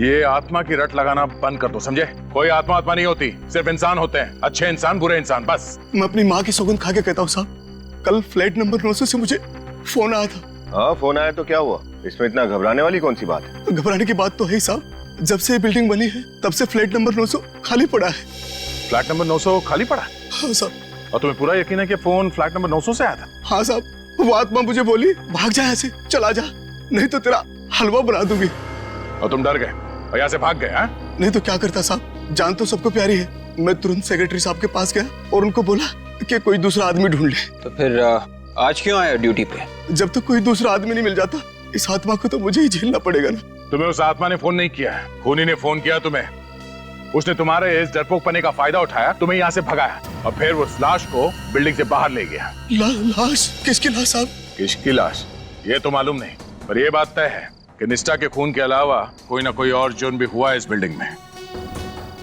Speaker 19: ये आत्मा की रट लगाना बंद कर दो, समझे? कोई आत्मा नहीं होती, सिर्फ इंसान होते हैं। अच्छे इंसान, बुरे इंसान, बस।
Speaker 5: मैं अपनी माँ की सौगंध खा के कहता हूँ साहब, कल फ्लैट नंबर 900 से मुझे फोन आया था।
Speaker 19: हाँ, फोन आया तो क्या हुआ? इसमें इतना घबराने वाली कौन सी बात है?
Speaker 5: घबराने की बात तो है ही साहब। जब से ये बिल्डिंग बनी है तब से फ्लैट नंबर 900 खाली पड़ा है।
Speaker 19: फ्लैट नंबर 900 खाली पड़ा?
Speaker 5: हाँ साहब।
Speaker 19: और तुम्हें पूरा यकीन है कि फोन फ्लैट नंबर 900 से आया था?
Speaker 5: हाँ साहब। वो आत्मा मुझे बोली, भाग जा ऐसे, चला जा, नहीं तो तेरा हलवा बना दूंगी।
Speaker 19: और तुम डर गए और यहाँ से भाग गए? हाँ,
Speaker 5: नहीं तो क्या करता साहब, जान तो सबको प्यारी है। मैं तुरंत सेक्रेटरी साहब के पास गया और उनको बोला कि कोई दूसरा आदमी ढूंढ ले।
Speaker 14: तो फिर आज क्यों आया ड्यूटी पे?
Speaker 5: जब तक कोई दूसरा आदमी नहीं मिल जाता, इस आत्मा को तो मुझे ही झेलना पड़ेगा ना।
Speaker 19: तुम्हें उस आत्मा ने फोन नहीं किया है, खूनी ने फोन किया तुम्हें। उसने तुम्हारे इस डरपोकपने का फायदा उठाया, तुम्हें यहाँ से भगाया और फिर उस लाश को बिल्डिंग से बाहर ले गया।
Speaker 5: लाश? किसकी लाश साहब?
Speaker 19: किसकी लाश ये तो मालूम नहीं, पर यह बात तय है कि निष्ठा के खून के अलावा कोई ना कोई और जुर्म भी हुआ है इस बिल्डिंग में।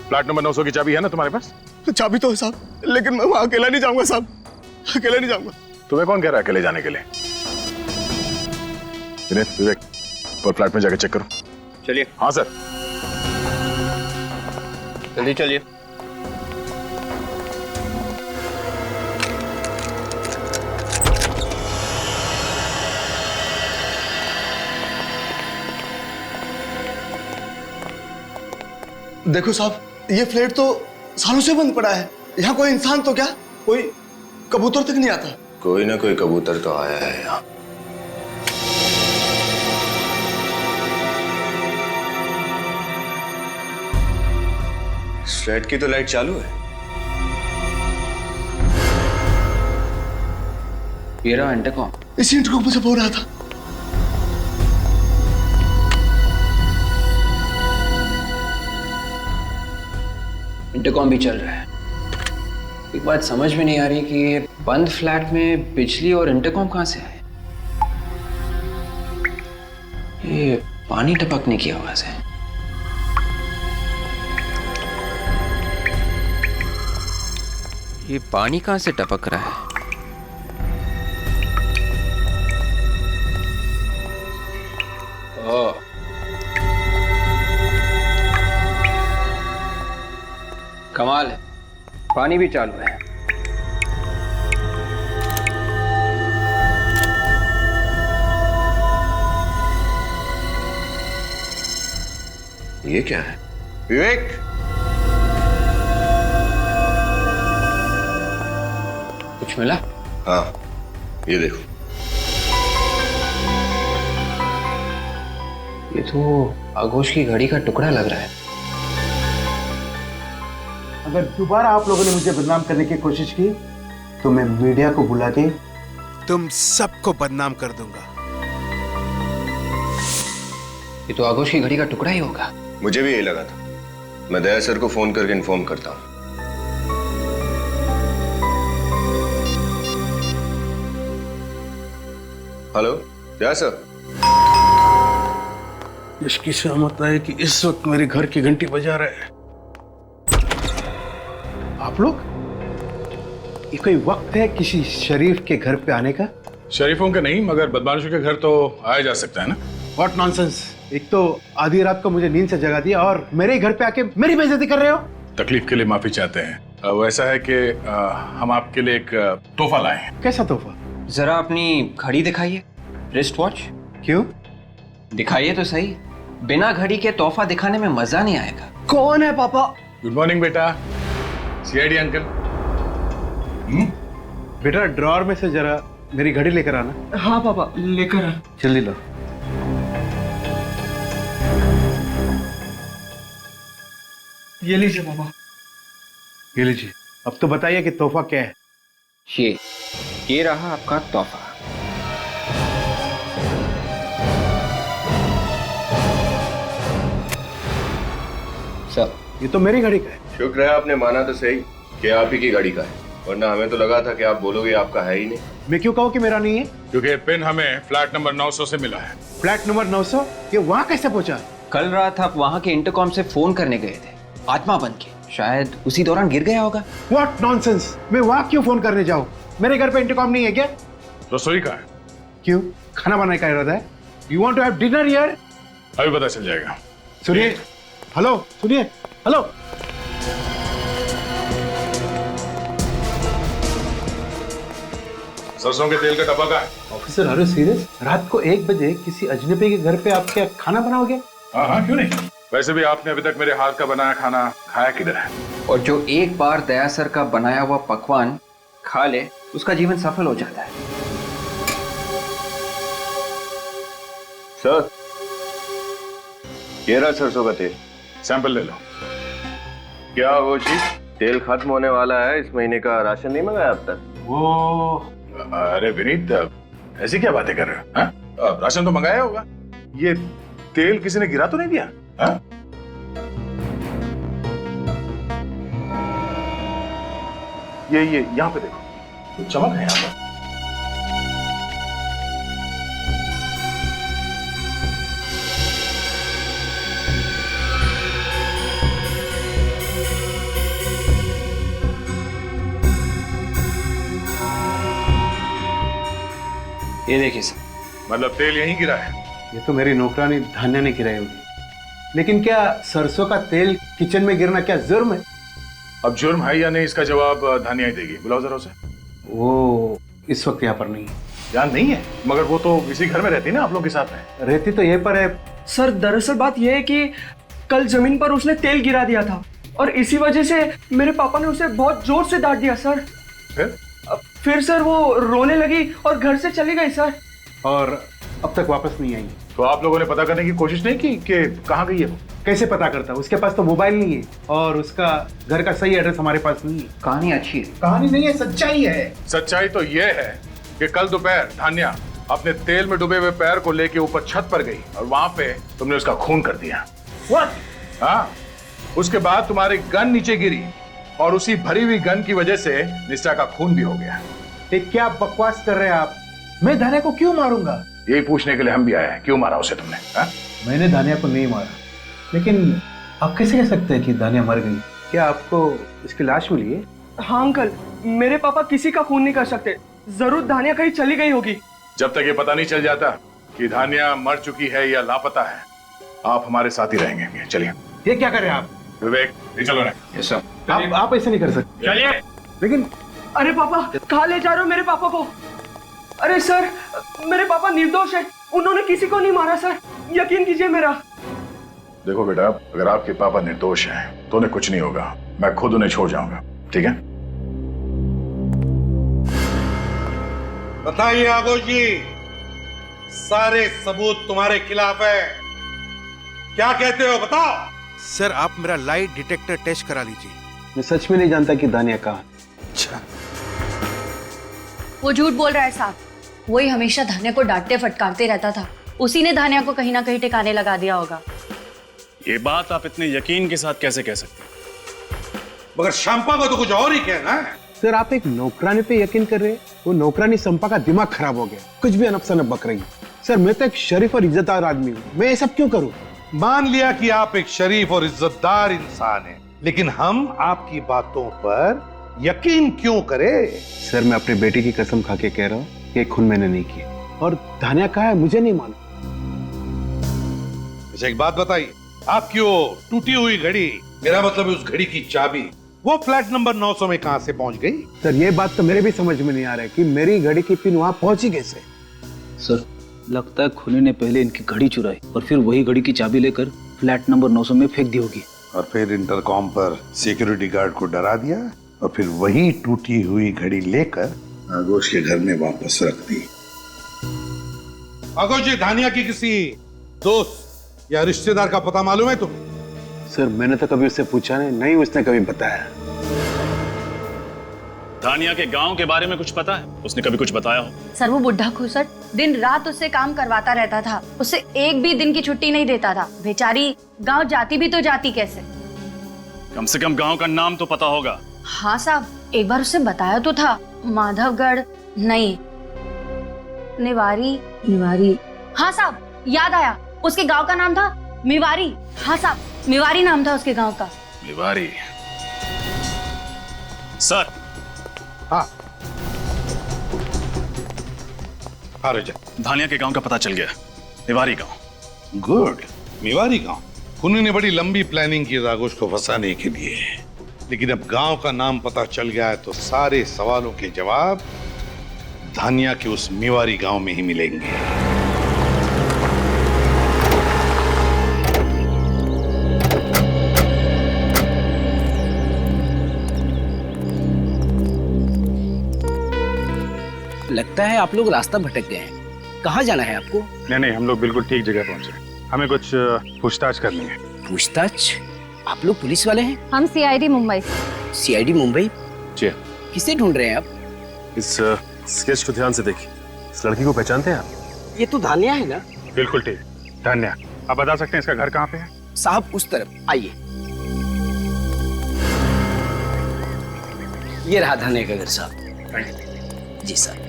Speaker 19: फ्लैट नंबर 900 की चाबी है ना तुम्हारे पास?
Speaker 5: चाबी तो है साहब, लेकिन मैं वहां अकेला नहीं जाऊंगा साहब, अकेला नहीं जाऊंगा।
Speaker 19: तुम्हें कौन कह रहा है अकेले जाने के लिए? विवेक, और फ्लैट में जाके चेक करो।
Speaker 14: चलिए।
Speaker 19: हाँ सर।
Speaker 14: जल्दी चलिए।
Speaker 5: देखो साहब, ये फ्लैट तो सालों से बंद पड़ा है। यहाँ कोई इंसान तो क्या, कोई कबूतर तक नहीं आता।
Speaker 19: कोई ना कोई कबूतर तो आया है यहाँ। फ्लैट की तो लाइट चालू है।
Speaker 14: ये रहा इंटरकॉम।
Speaker 5: इस इंटरकॉम पे सब हो रहा था।
Speaker 14: इंटरकॉम भी चल रहा है। एक बात समझ में नहीं आ रही कि ये बंद फ्लैट में बिजली और इंटरकॉम कहां से आए? ये पानी टपकने की आवाज है। ये पानी कहां से टपक रहा है? ओह, कमाल है, पानी भी चालू है।
Speaker 19: ये क्या है? विवेक,
Speaker 14: कुछ मिला?
Speaker 19: हाँ, ये देखो।
Speaker 14: ये तो आगोश की घड़ी का टुकड़ा लग रहा है।
Speaker 22: अगर दोबारा आप लोगों ने मुझे बदनाम करने की कोशिश की तो मैं मीडिया को बुला के
Speaker 5: तुम सबको बदनाम कर दूंगा।
Speaker 14: ये तो आगोश की घड़ी का टुकड़ा ही होगा।
Speaker 19: मुझे भी यही लगा था। मैं दया सर को फोन करके इन्फॉर्म करता हूँ। हेलो, क्या सर?
Speaker 9: इसकी सहमत है कि इस वक्त मेरे घर की घंटी बजा रहे हैं। आप लोग? ये कोई वक्त है किसी शरीफ के घर पे आने का?
Speaker 19: शरीफों के नहीं, मगर बदमाशों के घर तो आया जा सकता है ना।
Speaker 9: What nonsense! एक तो आधी रात को मुझे नींद से जगा दिया और मेरे घर पे आके मेरी बेइज्जती कर रहे हो।
Speaker 19: तकलीफ के लिए माफी चाहते हैं। वो ऐसा है कि हम आपके लिए एक तोहफा लाए हैं।
Speaker 9: कैसा तोहफा?
Speaker 14: जरा अपनी घड़ी दिखाइए, रिस्ट वॉच।
Speaker 9: क्यों?
Speaker 14: दिखाइए तो सही। बिना घड़ी के तोहफा दिखाने में मजा नहीं आएगा।
Speaker 21: कौन है पापा?
Speaker 19: गुड मॉर्निंग बेटा, सीआईडी अंकल।
Speaker 9: बेटा ड्रॉअर में से जरा मेरी घड़ी लेकर आना।
Speaker 21: हाँ पापा, लेकर आ।
Speaker 9: जल्दी लो।
Speaker 21: ये लीजिए पापा।
Speaker 9: ये लीजिए। अब तो बताइए कि तोहफा क्या है?
Speaker 14: ये रहा आपका तोहफा।
Speaker 9: सर, ये तो मेरी घड़ी का है।
Speaker 19: शुक्र है आपने माना तो सही कि आप ही की गाड़ी का है, वरना हमें तो लगा था कि आप बोलोगे आपका है ही नहीं।
Speaker 9: मैं क्यों कहूँ कि मेरा नहीं है?
Speaker 19: क्योंकि पिन हमें फ्लैट नंबर 900 से मिला है।
Speaker 9: Flat number 900? ये वहाँ कैसे पहुँचा?
Speaker 14: कल रात आप वहाँ के इंटरकॉम से फोन करने गए थे, आत्मा बन के। शायद उसी दौरान गिर गया होगा।
Speaker 9: What nonsense! मैं वहाँ क्यों फोन करने जाऊँ? मेरे घर पे इंटरकॉम नहीं है क्या?
Speaker 19: रसोई का है।
Speaker 9: क्यों? खाना बनाने का इरादा है? You want to have dinner here?
Speaker 19: अभी पता चल जाएगा।
Speaker 9: सुनिए, हेलो, सुनिए, हेलो।
Speaker 19: सरसों के तेल का डब्बा का है।
Speaker 9: Officer, are you serious? रात को 1 बजे किसी अजनबी के घर पे आप क्या खाना बनाओगे?
Speaker 19: हाँ, क्यों नहीं। वैसे भी आपने अभी तक मेरे हाथ का बनाया खाना खाया किधर है?
Speaker 14: और जो एक बार दया सर का बनाया हुआ पकवान खा ले, उसका जीवन सफल हो जाता है।
Speaker 19: सर, ये रहा सरसों का तेल, सैंपल ले लो। क्या वो चीज? तेल खत्म होने वाला है, इस महीने का राशन नहीं मंगाया अब तक? वो अरे विनीत, ऐसी क्या बातें कर रहे हो? हाँ? राशन तो मंगाया होगा। ये तेल किसी ने गिरा तो नहीं दिया? हाँ? ये यहाँ पे देखो, तो चमक है यहाँ पर।
Speaker 14: ये देखिए सर।
Speaker 19: मतलब तेल यहीं गिरा है?
Speaker 9: ये तो मेरी नौकरानी धान्या ने गिराई होगी। लेकिन क्या सरसों का तेल किचन में गिरना क्या जुर्म है?
Speaker 19: अब जुर्म है या नहीं, इसका जवाब धानिया ही देगी। बुलाओ जरा उसे।
Speaker 9: वो इस वक्त यहाँ पर नहीं है।
Speaker 19: यहाँ नहीं है? मगर वो तो इसी घर में रहती ना आप लोग के साथ में।
Speaker 9: रहती तो ये पर है।
Speaker 6: सर दरअसल बात यह है कि कल जमीन पर उसने तेल गिरा दिया था और इसी वजह से मेरे पापा ने उसे बहुत जोर से डांट दिया सर। फिर सर वो रोने लगी और घर से चली गई सर।
Speaker 9: और अब तक वापस नहीं आई।
Speaker 19: तो आप लोगों ने पता करने की कोशिश नहीं की कि कहाँ गई है वो?
Speaker 9: कैसे पता करता? उसके पास तो मोबाइल नहीं है और उसका घर का सही एड्रेस हमारे पास नहीं है।
Speaker 14: कहानी अच्छी है।
Speaker 9: कहानी नहीं है, सच्चाई है।
Speaker 19: सच्चाई तो ये है कि कल दोपहर धान्या अपने तेल में डूबे हुए पैर को लेके ऊपर छत पर गई और वहां पे तुमने उसका खून कर दिया।
Speaker 9: What?
Speaker 19: हाँ, उसके बाद तुम्हारी गन नीचे गिरी और उसी भरी हुई गन की वजह से निष्ठा का खून भी हो गया।
Speaker 9: ये क्या बकवास कर रहे हैं आप? मैं धान्या को क्यों मारूंगा?
Speaker 19: यही पूछने के लिए हम भी आए हैं, क्यों मारा उसे तुमने? हा?
Speaker 9: मैंने धान्या को नहीं मारा, लेकिन आप कैसे कह सकते हैं कि धान्या मर गई? क्या आपको इसकी लाश मिली है?
Speaker 6: हाँ अंकल, मेरे पापा किसी का खून नहीं कर सकते। जरूर धान्या कहीं चली गई होगी।
Speaker 19: जब तक ये पता नहीं चल जाता कि धान्या मर चुकी है या लापता है, आप हमारे साथ ही रहेंगे। चलिए।
Speaker 9: ये क्या कर रहे हैं आप?
Speaker 19: विवेक, ये चलो ना।
Speaker 14: Yes sir.
Speaker 9: आप ऐसे नहीं कर सकते।
Speaker 19: चलिए।
Speaker 9: लेकिन
Speaker 6: अरे पापा, कहाँ ले जा रहे हो मेरे पापा को? अरे सर, मेरे पापा निर्दोष है, उन्होंने किसी को नहीं मारा सर, यकीन कीजिए मेरा।
Speaker 19: देखो बेटा, अगर आपके पापा निर्दोष हैं तो उन्हें कुछ नहीं होगा, मैं खुद उन्हें छोड़ जाऊंगा, ठीक है?
Speaker 12: बताइए आगोश जी, सारे सबूत तुम्हारे खिलाफ है, क्या कहते हो बताओ?
Speaker 22: सर आप मेरा लाई डिटेक्टर टेस्ट करा लीजिए।
Speaker 9: मैं सच में नहीं जानता कि धान्या कहाँ।
Speaker 22: अच्छा,
Speaker 8: वो झूठ बोल रहा है साहब। वही हमेशा धान्या को डांटते फटकारते रहता था, उसी ने धान्या को कहीं ना कहीं ठिकाने लगा दिया होगा।
Speaker 13: ये बात आप इतने यकीन के साथ कैसे कह सकते हैं?
Speaker 12: मगर शंपा को तो कुछ और ही कहना है।
Speaker 22: सर आप एक नौकरानी पे यकीन कर रहे हैं? वो नौकरानी संपा का दिमाग खराब हो गया, कुछ भी अनफसनफ बक रही है। सर मैं तो एक शरीफ और इज्जतदार आदमी हूँ, मैं ये सब क्यों करूँ?
Speaker 12: मान लिया कि आप एक शरीफ और इज्जतदार इंसान हैं, लेकिन हम आपकी बातों पर यकीन क्यों करें?
Speaker 22: सर मैं अपनी बेटी की कसम खा के कह रहा हूँ कि खून मैंने नहीं किया, और धानिया कहाँ है मुझे नहीं मालूम।
Speaker 12: मुझे एक बात बताइए, आपकी वो टूटी हुई घड़ी, मेरा मतलब उस घड़ी की चाबी, वो फ्लैट नंबर 900 में कहां से पहुंच गई?
Speaker 22: सर ये बात तो मेरे भी समझ में नहीं आ रहा है कि मेरी घड़ी की पिन वहां पहुंची कैसे।
Speaker 11: सर लगता है खूनी ने पहले इनकी घड़ी चुराई और फिर वही घड़ी की चाबी लेकर फ्लैट नंबर 900 में फेंक दी होगी,
Speaker 12: और फिर इंटरकॉम पर सिक्योरिटी गार्ड को डरा दिया, और फिर वही टूटी हुई घड़ी लेकर आगोश के घर में वापस रख दी। आगोश जी, धानिया की किसी दोस्त या रिश्तेदार का पता मालूम है तुम्हें?
Speaker 22: सर मैंने तो कभी उससे पूछा नहीं, उसने कभी बताया।
Speaker 13: धानिया के गांव के बारे में कुछ पता है? उसने कभी कुछ बताया हो?
Speaker 8: सर वो बुढ़ा खुसट दिन रात उससे काम करवाता रहता था, उससे एक भी दिन की छुट्टी नहीं देता था। बेचारी गांव जाती भी तो जाती कैसे?
Speaker 13: कम से कम गांव का नाम तो पता होगा।
Speaker 8: हाँ साहब, एक बार उससे बताया तो था, माधवगढ़ नहीं, निवारी। हाँ साहब याद आया, उसके गांव का नाम था मिवारी। हाँ साहब, मिवारी नाम था उसके गांव का।
Speaker 13: मिवारी। सर।
Speaker 12: हाँ राजा,
Speaker 13: धानिया के गांव का पता चल गया, मिवारी गांव।
Speaker 12: गुड, मिवारी गांव। खूनी ने बड़ी लंबी प्लानिंग की आगोश को फंसाने के लिए, लेकिन अब गांव का नाम पता चल गया है तो सारे सवालों के जवाब धानिया के उस मिवारी गांव में ही मिलेंगे।
Speaker 11: लगता है आप लोग रास्ता भटक गए हैं। कहाँ जाना है आपको?
Speaker 3: नहीं, हम लोग बिल्कुल ठीक जगह पहुंचे। हमें कुछ पूछताछ करनी है।
Speaker 11: पूछताछ? आप लोग पुलिस वाले हैं?
Speaker 24: हम सीआईडी मुंबई।
Speaker 11: सीआईडी मुंबई?
Speaker 3: जी।
Speaker 11: किसे ढूंढ रहे हैं आप?
Speaker 7: इस स्केच को ध्यान से देखिए, इस लड़की को पहचानते हैं आप?
Speaker 11: ये तो धानिया है ना?
Speaker 3: बिल्कुल ठीक, धानिया। आप बता सकते हैं इसका घर कहाँ पे है?
Speaker 11: साहब उस तरफ आइए। ये रहा धानिया का घर साहब। जी साहब।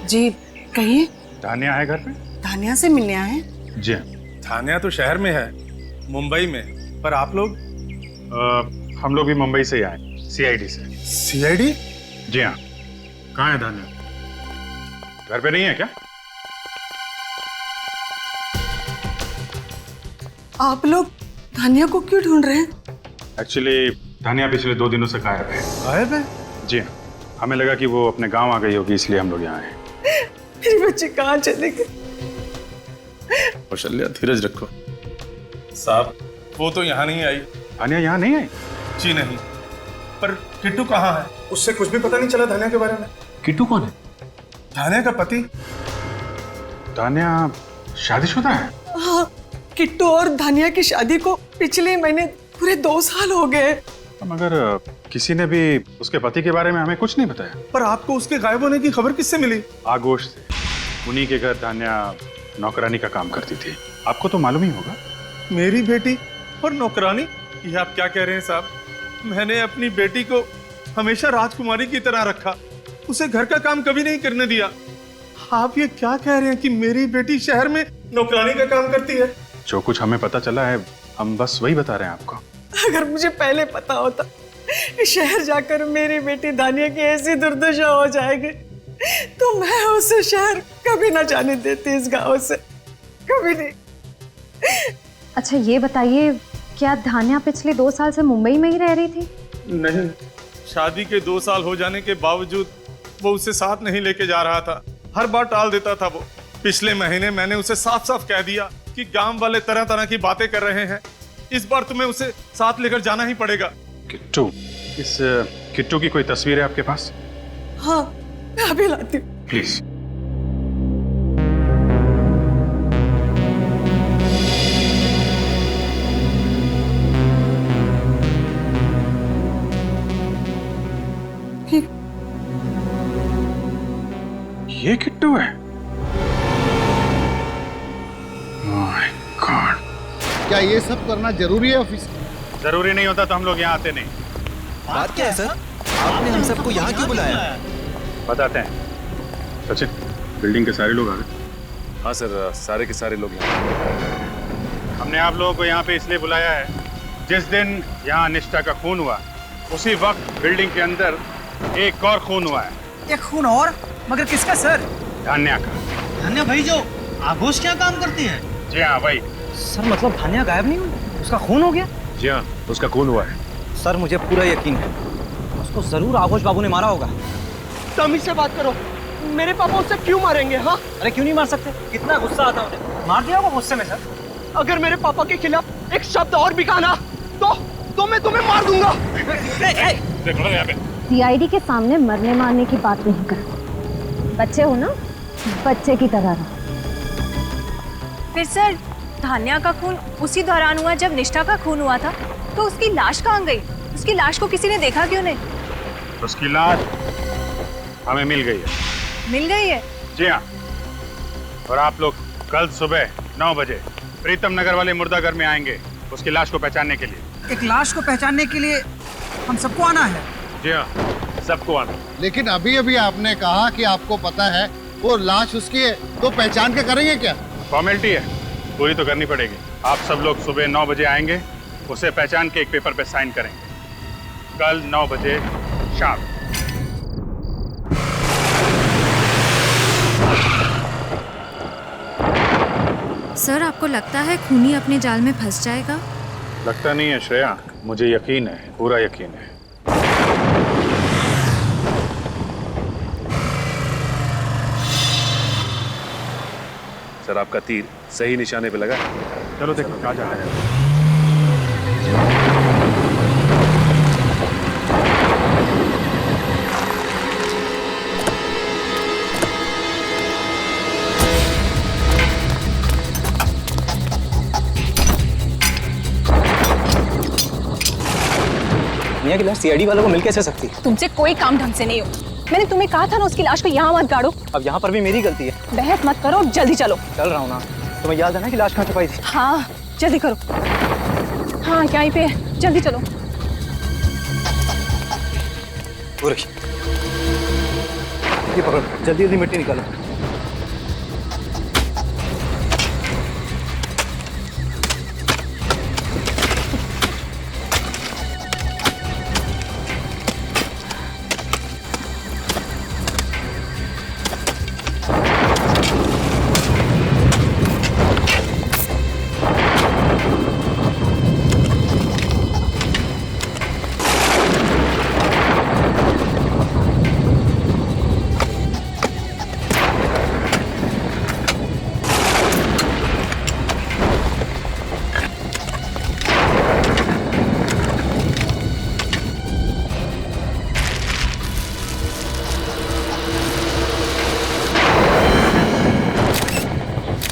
Speaker 16: जी कहिए।
Speaker 3: धानिया है घर पे?
Speaker 16: धानिया से मिलने आए हैं?
Speaker 3: जी।
Speaker 17: धानिया तो शहर में है, मुंबई में, पर आप लोग?
Speaker 3: हम लोग भी मुंबई से ही आए, सीआईडी से।
Speaker 17: सीआईडी?
Speaker 3: जी हाँ। कहाँ है धानिया? घर पे नहीं है क्या?
Speaker 16: आप लोग धानिया को क्यों ढूंढ रहे हैं?
Speaker 3: एक्चुअली धानिया पिछले 2 दिनों से गायब है।
Speaker 17: गायब है?
Speaker 3: जी हाँ, हमें लगा कि वो अपने गांव आ गई होगी, इसलिए हम लोग यहाँ आए।
Speaker 16: मेरे बच्चे कहाँ चले गए?
Speaker 17: कौशल्या धीरज रखो। साहब वो तो यहाँ नहीं आई।
Speaker 3: धानिया यहाँ नहीं आई?
Speaker 17: जी नहीं। पर किट्टू कहाँ है? उससे कुछ भी पता नहीं चला धानिया के बारे में।
Speaker 7: किट्टू कौन है?
Speaker 17: धानिया का पति।
Speaker 3: धानिया शादीशुदा है?
Speaker 16: हाँ, किट्टू और धानिया की शादी को पिछले महीने पूरे 2 साल हो गए।
Speaker 3: मगर किसी ने भी उसके पति के बारे में हमें कुछ नहीं बताया।
Speaker 17: पर आपको उसके गायब होने की खबर किससे मिली?
Speaker 3: आगोश से। उन्हीं के घर धानिया नौकरानी का काम करती थी, आपको तो मालूम ही होगा।
Speaker 17: मेरी बेटी और नौकरानी? ये आप क्या कह रहे हैं साहब? मैंने अपनी बेटी को हमेशा राजकुमारी की तरह रखा, उसे घर का काम कभी नहीं करने दिया। आप ये क्या कह रहे हैं कि मेरी बेटी शहर में नौकरानी का काम करती है?
Speaker 3: जो कुछ हमें पता चला है हम बस वही बता रहे हैं आपको।
Speaker 16: अगर मुझे पहले पता होता कि शहर जाकर मेरी बेटी धानिया की ऐसी दुर्दशा हो जाएगी तो मैं उसे शहर कभी ना जाने देती, इस गांव से कभी नहीं।
Speaker 24: अच्छा ये बताइए, क्या धानिया पिछले 2 साल से मुंबई में ही रह रही थी?
Speaker 17: नहीं, शादी के 2 साल हो जाने के बावजूद वो उसे साथ नहीं लेके जा रहा था, हर बार टाल देता था वो। पिछले महीने मैंने उसे साफ साफ कह दिया कि गांव वाले तरह तरह की बातें कर रहे हैं, इस बार तुम्हें उसे साथ लेकर जाना ही पड़ेगा।
Speaker 3: किट्टू, इस किट्टू की कोई तस्वीर है आपके पास?
Speaker 16: हाँ, मैं अभी लाती हूँ।
Speaker 3: प्लीज। ये किट्टू है?
Speaker 2: क्या ये सब करना जरूरी है ऑफिस?
Speaker 3: जरूरी नहीं होता तो हम लोग यहाँ आते नहीं।
Speaker 21: बात क्या है सर? आपने हम सबको यहाँ क्यों बुलाया?
Speaker 3: बताते हैं। सचिन, बिल्डिंग के सारे लोग आ गए?
Speaker 7: हाँ सर, सारे के सारे लोग यहाँ।
Speaker 3: हमने आप लोगों को यहाँ पे इसलिए बुलाया है, जिस दिन यहाँ निष्ठा का खून हुआ उसी वक्त बिल्डिंग के अंदर एक और खून हुआ है।
Speaker 21: एक खून और? मगर किसका सर?
Speaker 3: धान्या का।
Speaker 11: धन्या भाई जो आघोष क्या काम करती है?
Speaker 3: जी हाँ भाई।
Speaker 21: सर मतलब धान्या गायब नहीं हुई, उसका खून हो गया?
Speaker 7: जी हाँ, उसका खून हुआ है।
Speaker 21: सर मुझे पूरा यकीन है उसको जरूर आघोष बाबू ने मारा होगा।
Speaker 6: तमीज से बात करो, मेरे पापा उससे क्यों मारेंगे? हाँ
Speaker 21: अरे क्यों नहीं मार सकते? कितना गुस्सा आता उन्हें, मार दिया होगा गुस्से में सर।
Speaker 6: अगर मेरे पापा के खिलाफ एक शब्द और भी कहा ना तो मैं तुम्हें मार दूंगा।
Speaker 10: सीआईडी के सामने मरने मारने की बात नहीं कर, बच्चे हो ना, बच्चे की तरह रहो।
Speaker 8: फिर सर धान्या का खून उसी दौरान हुआ जब निष्ठा का खून हुआ था, तो उसकी लाश कहाँ गई? उसकी लाश को किसी ने देखा क्यों नहीं?
Speaker 3: उसकी लाश हमें मिल गई है।
Speaker 8: मिल गई है?
Speaker 3: जी हाँ। और आप लोग कल सुबह 9 बजे प्रीतम नगर वाले मुर्दाघर में आएंगे उसकी लाश को पहचानने के लिए।
Speaker 21: एक लाश को पहचानने के लिए हम सबको आना है?
Speaker 3: जी हाँ, सबको आना।
Speaker 2: लेकिन अभी अभी आपने कहा कि आपको पता है वो लाश उसकी है, तो पहचान के करेंगे क्या?
Speaker 3: फॉर्मेलिटी है, पूरी तो करनी पड़ेगी। आप सब लोग सुबह 9 बजे आएंगे, उसे पहचान के एक पेपर पे साइन करेंगे। कल 9 बजे शाम।
Speaker 25: सर आपको लगता है खूनी अपने जाल में फंस जाएगा?
Speaker 3: लगता नहीं है श्रेया, मुझे यकीन है, पूरा यकीन है।
Speaker 7: सर आपका तीर सही निशाने पे लगा।
Speaker 3: चलो देखो कहाँ जा रहा है।
Speaker 21: की लाश सीआईडी वालों को मिल कैसे सकती है?
Speaker 8: तुमसे कोई काम ढंग से नहीं हो। मैंने तुम्हें कहा था ना उसकी लाश को यहाँ मत गाड़ो।
Speaker 21: अब यहाँ पर भी मेरी गलती है।
Speaker 8: बहस मत करो, जल्दी चलो।
Speaker 21: चल रहा हूँ ना। तुम्हें याद है ना कि लाश कहाँ छुपाई थी?
Speaker 8: हाँ जल्दी करो। हाँ यहीं पे है, जल्दी चलो।
Speaker 21: ये पकड़ो, जल्दी जल्दी मिट्टी निकालो।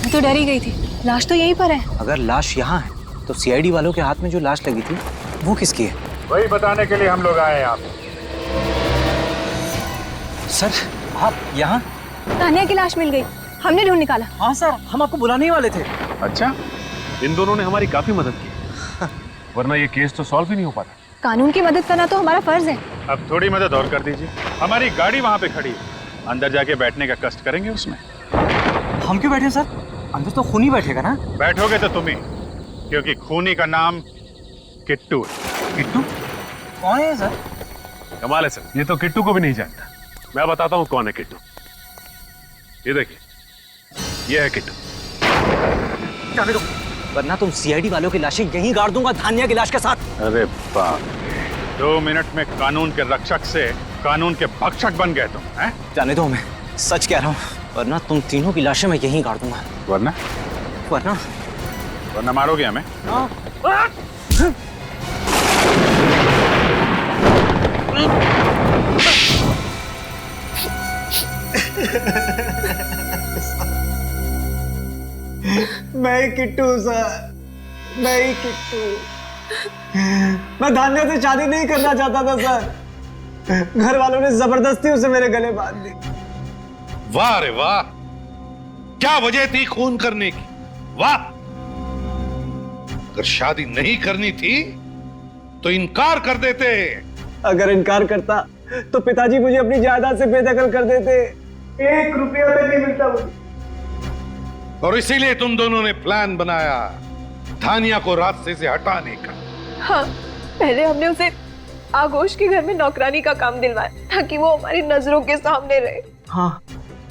Speaker 8: तो डर ही गई थी, लाश तो यहीं पर है।
Speaker 21: अगर लाश यहाँ है तो सीआईडी वालों के हाथ में जो लाश लगी थी वो किसकी है?
Speaker 3: वही बताने के लिए हम लोग आए आप।
Speaker 21: सर आप यहाँ?
Speaker 8: तानिया की लाश मिल गई, हमने ढूंढ निकाला।
Speaker 21: हाँ सर, हम आपको बुलाने ही वाले थे।
Speaker 7: अच्छा, इन दोनों ने हमारी काफी मदद की, वरना ये केस तो सॉल्व ही नहीं हो पाता।
Speaker 8: कानून की मदद करना तो हमारा फर्ज है।
Speaker 3: अब थोड़ी मदद और कर दीजिए। हमारी गाड़ी वहाँ पे खड़ी है, अंदर जाके बैठने का कष्ट करेंगे उसमें।
Speaker 21: हम क्यों बैठे सर? अंदर तो खूनी बैठेगा ना।
Speaker 3: बैठोगे तो तुम ही, क्योंकि खूनी का नाम किट्टू है।
Speaker 21: किट्टू कौन है सर?
Speaker 7: कमाल है सर, ये तो किट्टू को भी नहीं जानता। मैं बताता हूँ कौन है किट्टू। ये देखिए, ये है किट्टू।
Speaker 21: जाने दो, वरना तुम सीआईडी वालों की लाशें यहीं गाड़ दूंगा धान्या की लाश के साथ।
Speaker 3: अरे बाप, 2 मिनट में कानून के रक्षक से कानून के भक्षक बन गए तुम, हैं?
Speaker 21: जाने दो, मैं सच कह रहा हूँ, वरना तुम तीनों की लाशें मैं यहीं गाड़ दूंगा।
Speaker 3: वरना?
Speaker 21: वरना
Speaker 3: मारोगे हमें?
Speaker 21: मैं ही किट्टू सर, मैं ही किट्टू। मैं धान्या से शादी नहीं करना चाहता था सर, घर वालों ने जबरदस्ती उसे मेरे गले बांध दी।
Speaker 12: वाह रे वाह, क्या वजह थी खून करने की? वाह, अगर शादी नहीं करनी थी तो इनकार कर देते।
Speaker 21: अगर इनकार करता तो पिताजी मुझे अपनी जायदाद से बेदखल कर देते। 1 रुपया तक नहीं मिलता मुझे।
Speaker 12: और इसीलिए तुम दोनों ने प्लान बनाया धानिया को रास्ते से हटाने का।
Speaker 1: हाँ, पहले हमने उसे आगोश के घर में नौकरानी का काम दिलवाया ताकि वो हमारी नजरों के सामने रहे।
Speaker 21: हाँ,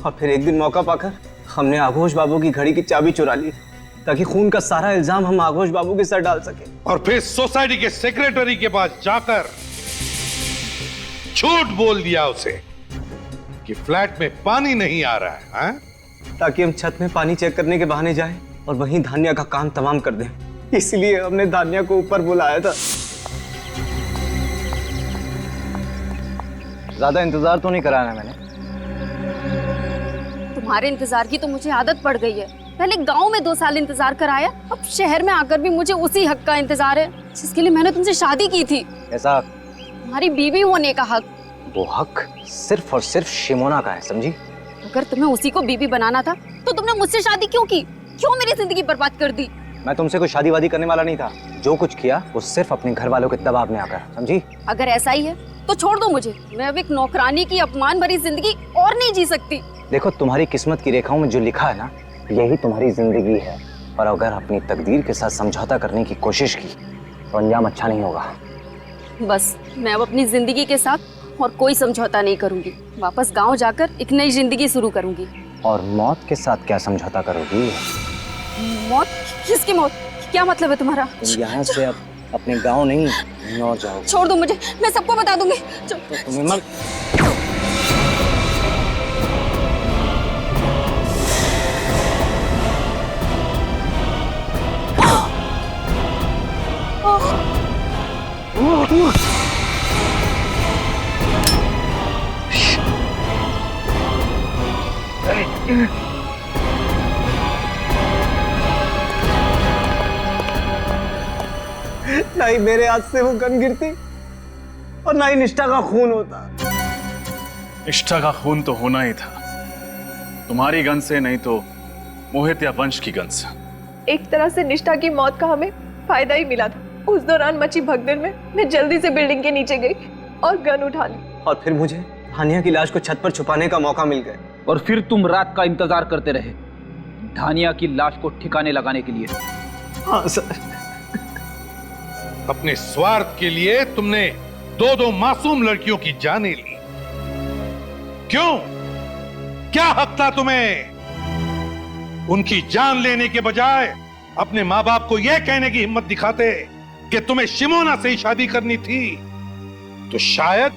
Speaker 21: और फिर एक दिन मौका पाकर हमने आगोश बाबू की घड़ी की चाबी चुरा ली ताकि खून का सारा इल्जाम हम आगोश बाबू के सर डाल सके।
Speaker 12: और फिर सोसाइटी के सेक्रेटरी के पास जाकर झूठ बोल दिया उसे कि फ्लैट में पानी नहीं आ रहा है, हाँ?
Speaker 21: ताकि हम छत में पानी चेक करने के बहाने जाएं और वहीं धान्या का काम तमाम कर दें। इसलिए हमने धान्या को ऊपर बुलाया था।
Speaker 4: ज्यादा इंतजार तो नहीं कराना मैंने।
Speaker 25: तुम्हारे इंतजार की तो मुझे आदत पड़ गई है। पहले गांव में 2 साल इंतजार कराया, अब शहर में आकर भी मुझे उसी हक का इंतजार है जिसके लिए मैंने तुमसे शादी की थी।
Speaker 4: ऐसा
Speaker 25: तुम्हारी बीवी होने का हक।
Speaker 4: वो हक सिर्फ और सिर्फ शिमोना का है, समझी?
Speaker 25: अगर तुम्हें उसी को बीवी बनाना था तो तुमने मुझसे शादी क्यों की? क्यों मेरी जिंदगी बर्बाद कर दी?
Speaker 4: मैं तुमसे कोई शादी वादी करने वाला नहीं था। जो कुछ किया वो सिर्फ अपने घर वालों के दबाव में आकर, समझी?
Speaker 25: अगर ऐसा ही है तो छोड़ दो मुझे। मैं अब एक नौकरानी की अपमान भरी जिंदगी और नहीं जी सकती।
Speaker 4: देखो, तुम्हारी किस्मत की रेखाओं में जो लिखा है ना, यही तुम्हारी जिंदगी है। और अगर अपनी तकदीर के साथ समझौता करने की कोशिश की तो अंजाम अच्छा नहीं होगा।
Speaker 25: बस मैं अब अपनी जिंदगी के साथ और कोई समझौता नहीं करूंगी। वापस गांव जाकर एक नई जिंदगी शुरू करूंगी।
Speaker 4: और मौत के साथ क्या समझौता करोगी?
Speaker 25: मौत? किसकी मौत? क्या मतलब है तुम्हारा?
Speaker 4: तुम यहाँ से अब अपने गांव नहीं नौ जाओ।
Speaker 25: छोड़ दो मुझे, मैं सबको बता दूंगी।
Speaker 4: तो तुम्हें मत
Speaker 21: ना ही मेरे हाथ से वो गन गिरती और ना ही निष्ठा का खून होता।
Speaker 13: निष्ठा का खून तो होना ही था, तुम्हारी गन से नहीं तो मोहित या वंश की गन से।
Speaker 1: एक तरह से निष्ठा की मौत का हमें फायदा ही मिला था। उस दौरान मची भगदड़ में मैं जल्दी से बिल्डिंग के नीचे गई और गन उठा ली।
Speaker 21: और फिर मुझे धानिया की लाश को छत पर छुपाने का मौका मिल गया।
Speaker 15: और फिर तुम रात का इंतजार करते रहे धानिया की लाश को ठिकाने लगाने के लिए।
Speaker 21: हाँ सर।
Speaker 12: अपने स्वार्थ के लिए तुमने 2 मासूम लड़कियों की जानें ली। क्यों? क्या हक था तुम्हें? उनकी जान लेने के बजाय अपने माँ बाप को यह कहने की हिम्मत दिखाते कि तुम्हें शिमोना से ही शादी करनी थी, तो शायद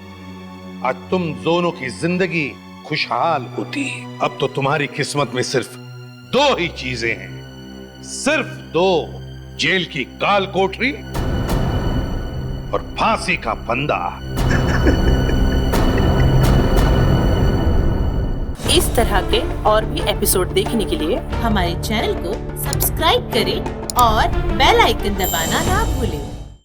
Speaker 12: आज तुम दोनों की जिंदगी खुशहाल होती। अब तो तुम्हारी किस्मत में सिर्फ 2 ही चीजें हैं, सिर्फ 2, जेल की काल कोठरी और फांसी का फंदा।
Speaker 18: इस तरह के और भी एपिसोड देखने के लिए हमारे चैनल को सब्सक्राइब करें और बेल आइकन दबाना ना भूलें।